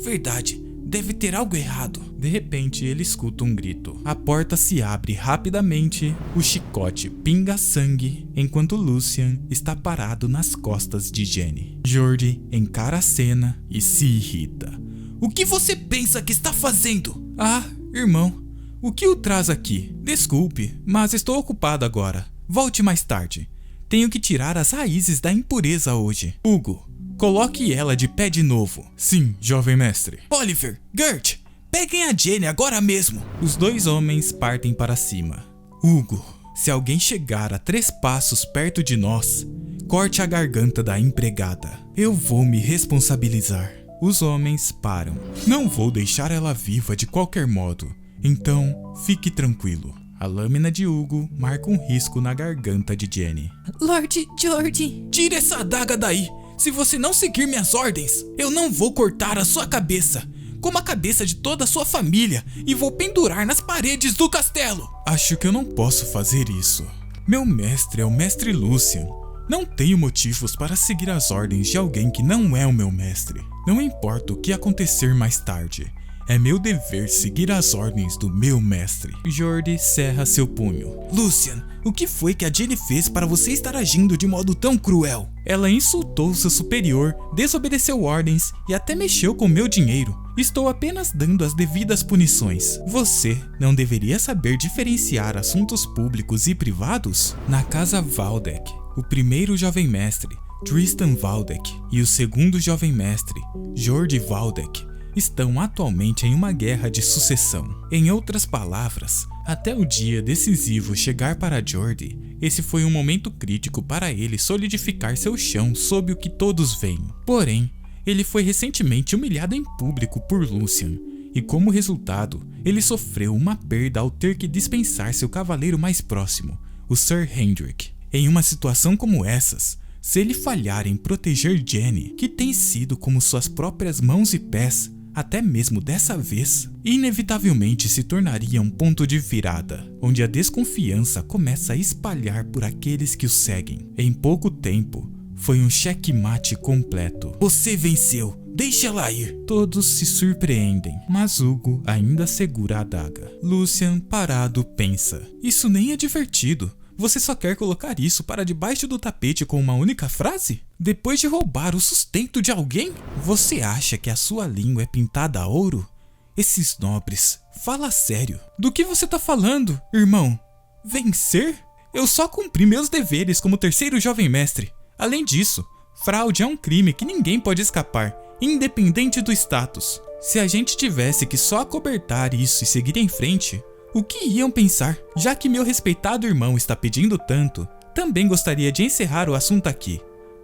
Verdade, deve ter algo errado. De repente, ele escuta um grito. A porta se abre rapidamente, o chicote pinga sangue, enquanto Lucian está parado nas costas de Jenny. Jordi encara a cena e se irrita. O que você pensa que está fazendo? Ah, irmão, o que o traz aqui? Desculpe, mas estou ocupado agora. Volte mais tarde. Tenho que tirar as raízes da impureza hoje. Hugo, coloque ela de pé de novo. Sim, jovem mestre. Oliver, Gert, peguem a Jenny agora mesmo. Os dois homens partem para cima. Hugo, se alguém chegar a 3 passos perto de nós, corte a garganta da empregada. Eu vou me responsabilizar. Os homens param. Não vou deixar ela viva de qualquer modo. Então, fique tranquilo. A lâmina de Hugo marca um risco na garganta de Jenny. Lord Jordi, tire essa adaga daí. Se você não seguir minhas ordens, eu não vou cortar a sua cabeça, como a cabeça de toda a sua família, e vou pendurar nas paredes do castelo. Acho que eu não posso fazer isso. Meu mestre é o mestre Lucian. Não tenho motivos para seguir as ordens de alguém que não é o meu mestre. Não importa o que acontecer mais tarde. É meu dever seguir as ordens do meu mestre. Jordi cerra seu punho. Lucian, o que foi que a Jenny fez para você estar agindo de modo tão cruel? Ela insultou seu superior, desobedeceu ordens e até mexeu com meu dinheiro. Estou apenas dando as devidas punições. Você não deveria saber diferenciar assuntos públicos e privados? Na casa Valdek, o primeiro jovem mestre, Tristan Valdek, e o segundo jovem mestre, Jordi Valdek, estão atualmente em uma guerra de sucessão. Em outras palavras, até o dia decisivo chegar para Jordi, esse foi um momento crítico para ele solidificar seu chão sob o que todos veem. Porém, ele foi recentemente humilhado em público por Lucian, e como resultado, ele sofreu uma perda ao ter que dispensar seu cavaleiro mais próximo, o Sir Hendrik. Em uma situação como essas, se ele falhar em proteger Jenny, que tem sido como suas próprias mãos e pés, até mesmo dessa vez, inevitavelmente se tornaria um ponto de virada, onde a desconfiança começa a espalhar por aqueles que o seguem. Em pouco tempo, foi um checkmate completo. Você venceu, deixa ela ir. Todos se surpreendem, mas Hugo ainda segura a adaga. Lucian, parado, pensa. Isso nem é divertido. Você só quer colocar isso para debaixo do tapete com uma única frase? Depois de roubar o sustento de alguém? Você acha que a sua língua é pintada a ouro? Esses nobres, fala sério. Do que você tá falando, irmão? Vencer? Eu só cumpri meus deveres como terceiro jovem mestre. Além disso, fraude é um crime que ninguém pode escapar, independente do status. Se a gente tivesse que só acobertar isso e seguir em frente, o que iam pensar? Já que meu respeitado irmão está pedindo tanto, também gostaria de encerrar o assunto aqui.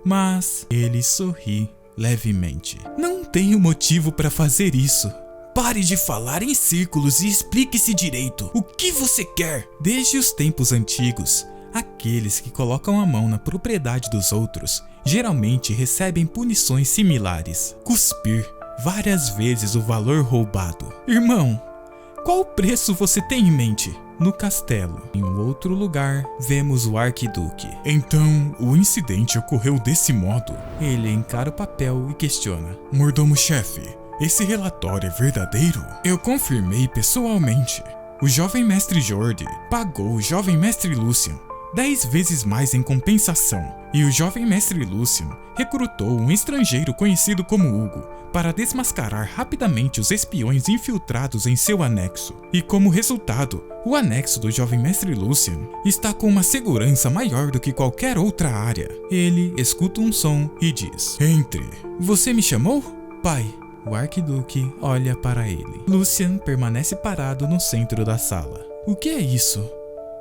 Mas ele sorri levemente. Não tenho motivo para fazer isso. Pare de falar em círculos e explique-se direito. O que você quer? Desde os tempos antigos, aqueles que colocam a mão na propriedade dos outros geralmente recebem punições similares. Cuspir várias vezes o valor roubado. Irmão, qual preço você tem em mente? No castelo, em um outro lugar, vemos o arquiduque. Então, o incidente ocorreu desse modo? Ele encara o papel e questiona. Mordomo-chefe, esse relatório é verdadeiro? Eu confirmei pessoalmente. O jovem mestre Jordi pagou o jovem mestre Lucian 10 vezes mais em compensação, e o jovem mestre Lucian recrutou um estrangeiro conhecido como Hugo para desmascarar rapidamente os espiões infiltrados em seu anexo. E como resultado, o anexo do jovem mestre Lucian está com uma segurança maior do que qualquer outra área. Ele escuta um som e diz: "Entre." "Você me chamou?" Pai. O arquiduque olha para ele. Lucian permanece parado no centro da sala. O que é isso?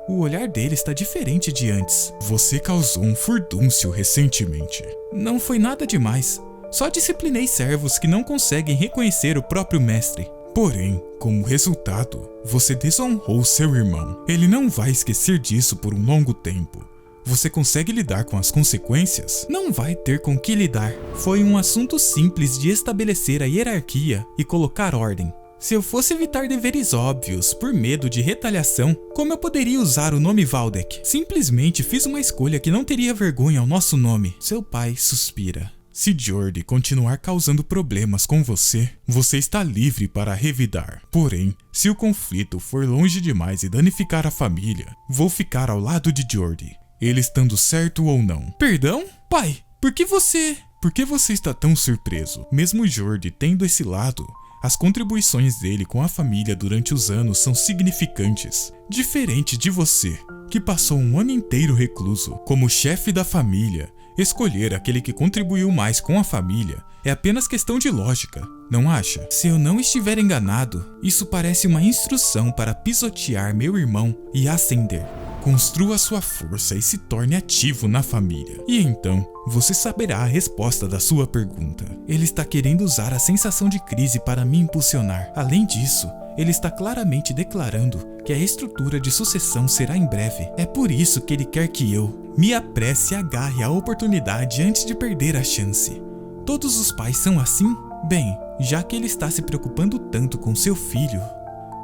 O olhar dele está diferente de antes. "Você causou um furdúncio recentemente." "Não foi nada demais. Só disciplinei servos que não conseguem reconhecer o próprio mestre." "Porém, como resultado, você desonrou seu irmão. Ele não vai esquecer disso por um longo tempo. Você consegue lidar com as consequências?" "Não vai ter com que lidar. Foi um assunto simples de estabelecer a hierarquia e colocar ordem. Se eu fosse evitar deveres óbvios por medo de retaliação, como eu poderia usar o nome Valdek? Simplesmente fiz uma escolha que não teria vergonha ao nosso nome." Seu pai suspira. "Se Jordi continuar causando problemas com você, você está livre para revidar. Porém, se o conflito for longe demais e danificar a família, vou ficar ao lado de Jordi, ele estando certo ou não." "Perdão? Pai, por que você..." "Por que você está tão surpreso? Mesmo Jordi tendo esse lado, as contribuições dele com a família durante os anos são significantes. Diferente de você, que passou um ano inteiro recluso. Como chefe da família, escolher aquele que contribuiu mais com a família é apenas questão de lógica, não acha?" Se eu não estiver enganado, isso parece uma instrução para pisotear meu irmão e ascender. Construa sua força e se torne ativo na família. E então, você saberá a resposta da sua pergunta. Ele está querendo usar a sensação de crise para me impulsionar. Além disso, ele está claramente declarando que a estrutura de sucessão será em breve. É por isso que ele quer que eu me apresse e agarre a oportunidade antes de perder a chance. Todos os pais são assim? Bem, já que ele está se preocupando tanto com seu filho...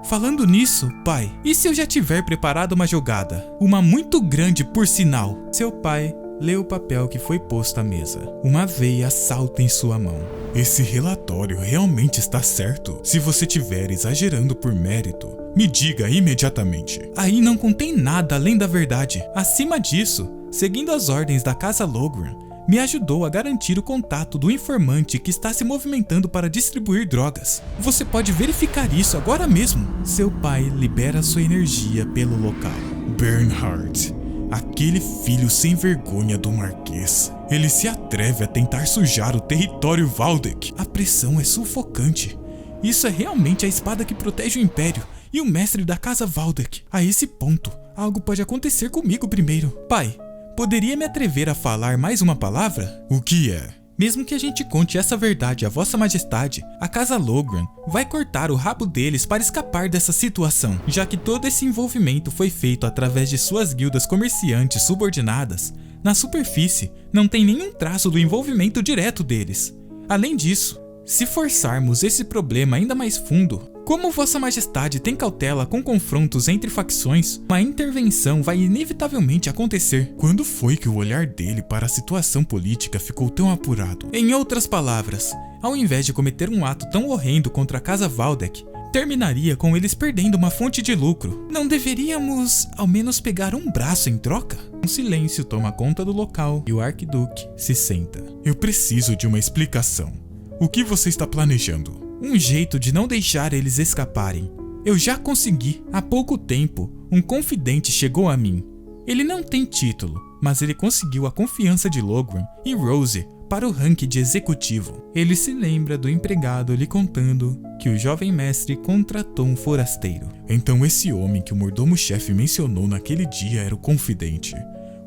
Falando nisso, pai, e se eu já tiver preparado uma jogada? Uma muito grande, por sinal. Seu pai lê o papel que foi posto à mesa. Uma veia salta em sua mão. "Esse relatório realmente está certo? Se você estiver exagerando por mérito, me diga imediatamente." "Aí não contém nada além da verdade. Acima disso, seguindo as ordens da Casa Logran, me ajudou a garantir o contato do informante que está se movimentando para distribuir drogas. Você pode verificar isso agora mesmo." Seu pai libera sua energia pelo local. "Bernhard, aquele filho sem vergonha do Marquês. Ele se atreve a tentar sujar o território Valdek." A pressão é sufocante. Isso é realmente a espada que protege o Império e o mestre da Casa Valdek. A esse ponto, algo pode acontecer comigo primeiro. Pai, poderia me atrever a falar mais uma palavra? "O que é?" "Mesmo que a gente conte essa verdade a Vossa Majestade, a Casa Logran vai cortar o rabo deles para escapar dessa situação, já que todo esse envolvimento foi feito através de suas guildas comerciantes subordinadas. Na superfície, não tem nenhum traço do envolvimento direto deles. Além disso, se forçarmos esse problema ainda mais fundo, como Vossa Majestade tem cautela com confrontos entre facções, uma intervenção vai inevitavelmente acontecer." Quando foi que o olhar dele para a situação política ficou tão apurado? Em outras palavras, ao invés de cometer um ato tão horrendo contra a Casa Valdek, terminaria com eles perdendo uma fonte de lucro. Não deveríamos, ao menos, pegar um braço em troca? Um silêncio toma conta do local e o arquiduque se senta. "Eu preciso de uma explicação. O que você está planejando?" "Um jeito de não deixar eles escaparem. Eu já consegui. Há pouco tempo, um confidente chegou a mim. Ele não tem título, mas ele conseguiu a confiança de Logran e Rose para o ranking de executivo. Ele se lembra do empregado lhe contando que o jovem mestre contratou um forasteiro. Então esse homem que o mordomo-chefe mencionou naquele dia era o confidente.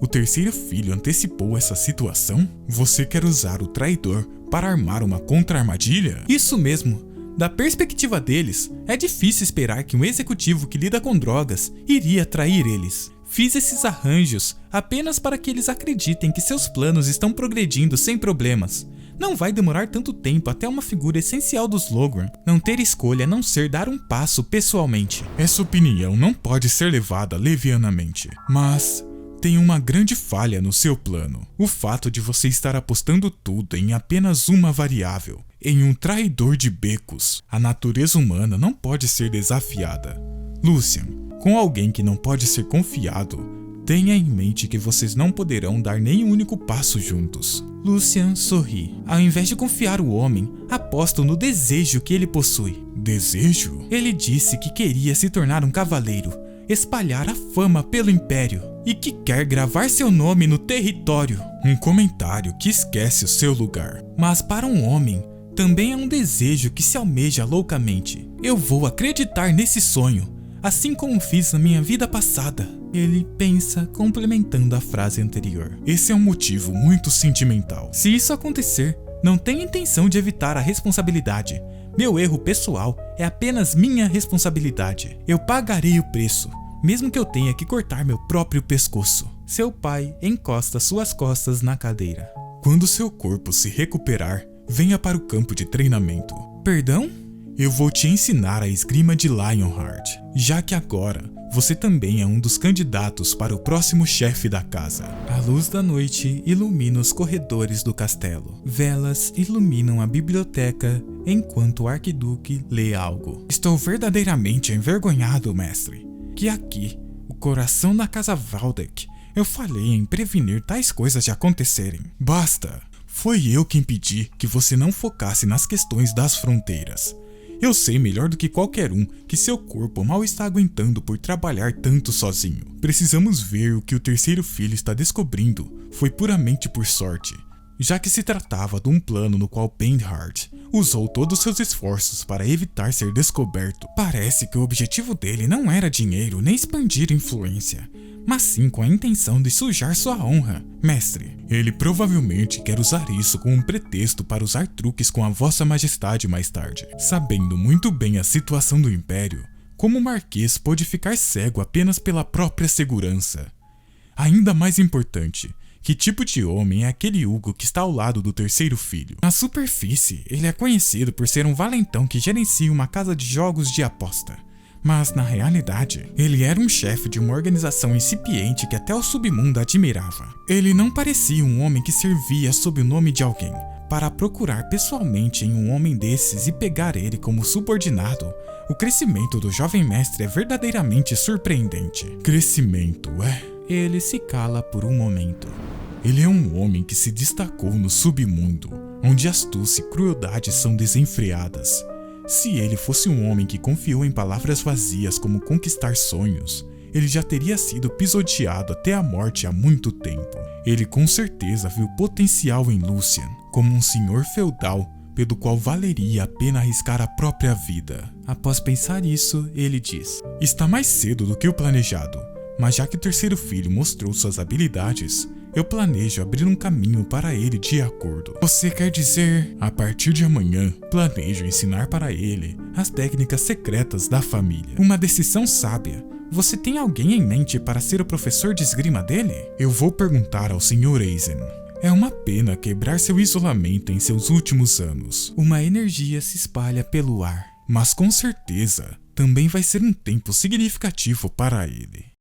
O terceiro filho antecipou essa situação? Você quer usar o traidor para armar uma contra-armadilha?" "Isso mesmo. Da perspectiva deles, é difícil esperar que um executivo que lida com drogas iria trair eles. Fiz esses arranjos apenas para que eles acreditem que seus planos estão progredindo sem problemas. Não vai demorar tanto tempo até uma figura essencial dos Logran não ter escolha a não ser dar um passo pessoalmente." "Essa opinião não pode ser levada levianamente, mas tem uma grande falha no seu plano. O fato de você estar apostando tudo em apenas uma variável, em um traidor de becos. A natureza humana não pode ser desafiada. Lucian, com alguém que não pode ser confiado, tenha em mente que vocês não poderão dar nem um único passo juntos. Lucian sorri. Ao invés de confiar o homem, aposto no desejo que ele possui. Desejo? Ele disse que queria se tornar um cavaleiro, espalhar a fama pelo império e que quer gravar seu nome no território. Um comentário que esquece o seu lugar. Mas para um homem, também é um desejo que se almeja loucamente. Eu vou acreditar nesse sonho, assim como fiz na minha vida passada. Ele pensa, complementando a frase anterior. Esse é um motivo muito sentimental. Se isso acontecer, não tenho intenção de evitar a responsabilidade. Meu erro pessoal é apenas minha responsabilidade. Eu pagarei o preço, mesmo que eu tenha que cortar meu próprio pescoço. Seu pai encosta suas costas na cadeira. Quando seu corpo se recuperar, venha para o campo de treinamento. Perdão? Eu vou te ensinar a esgrima de Lionheart, já que agora você também é um dos candidatos para o próximo chefe da casa. A luz da noite ilumina os corredores do castelo. Velas iluminam a biblioteca enquanto o arquiduque lê algo. Estou verdadeiramente envergonhado, mestre, que aqui, o coração da casa Valdek, eu falhei em prevenir tais coisas de acontecerem. Basta! Foi eu quem pedi que você não focasse nas questões das fronteiras. Eu sei melhor do que qualquer um que seu corpo mal está aguentando por trabalhar tanto sozinho. Precisamos ver o que o terceiro filho está descobrindo foi puramente por sorte, já que se tratava de um plano no qual Penhart usou todos seus esforços para evitar ser descoberto. Parece que o objetivo dele não era dinheiro nem expandir influência, mas sim com a intenção de sujar sua honra. Mestre, ele provavelmente quer usar isso como um pretexto para usar truques com a vossa majestade mais tarde. Sabendo muito bem a situação do império, como o marquês pôde ficar cego apenas pela própria segurança? Ainda mais importante, que tipo de homem é aquele Hugo que está ao lado do terceiro filho? Na superfície, ele é conhecido por ser um valentão que gerencia uma casa de jogos de aposta. Mas, na realidade, ele era um chefe de uma organização incipiente que até o submundo admirava. Ele não parecia um homem que servia sob o nome de alguém. Para procurar pessoalmente em um homem desses e pegar ele como subordinado, o crescimento do jovem mestre é verdadeiramente surpreendente. Crescimento, é? Ele se cala por um momento. Ele é um homem que se destacou no submundo, onde astúcia e crueldade são desenfreadas. Se ele fosse um homem que confiou em palavras vazias como conquistar sonhos, ele já teria sido pisoteado até a morte há muito tempo. Ele com certeza viu potencial em Lucian, como um senhor feudal pelo qual valeria a pena arriscar a própria vida. Após pensar isso, ele diz: Está mais cedo do que o planejado, mas já que o terceiro filho mostrou suas habilidades, eu planejo abrir um caminho para ele de acordo. Você quer dizer, a partir de amanhã, planejo ensinar para ele as técnicas secretas da família. Uma decisão sábia. Você tem alguém em mente para ser o professor de esgrima dele? Eu vou perguntar ao Sr. Eisen. É uma pena quebrar seu isolamento em seus últimos anos. Uma energia se espalha pelo ar. Mas com certeza, também vai ser um tempo significativo para ele.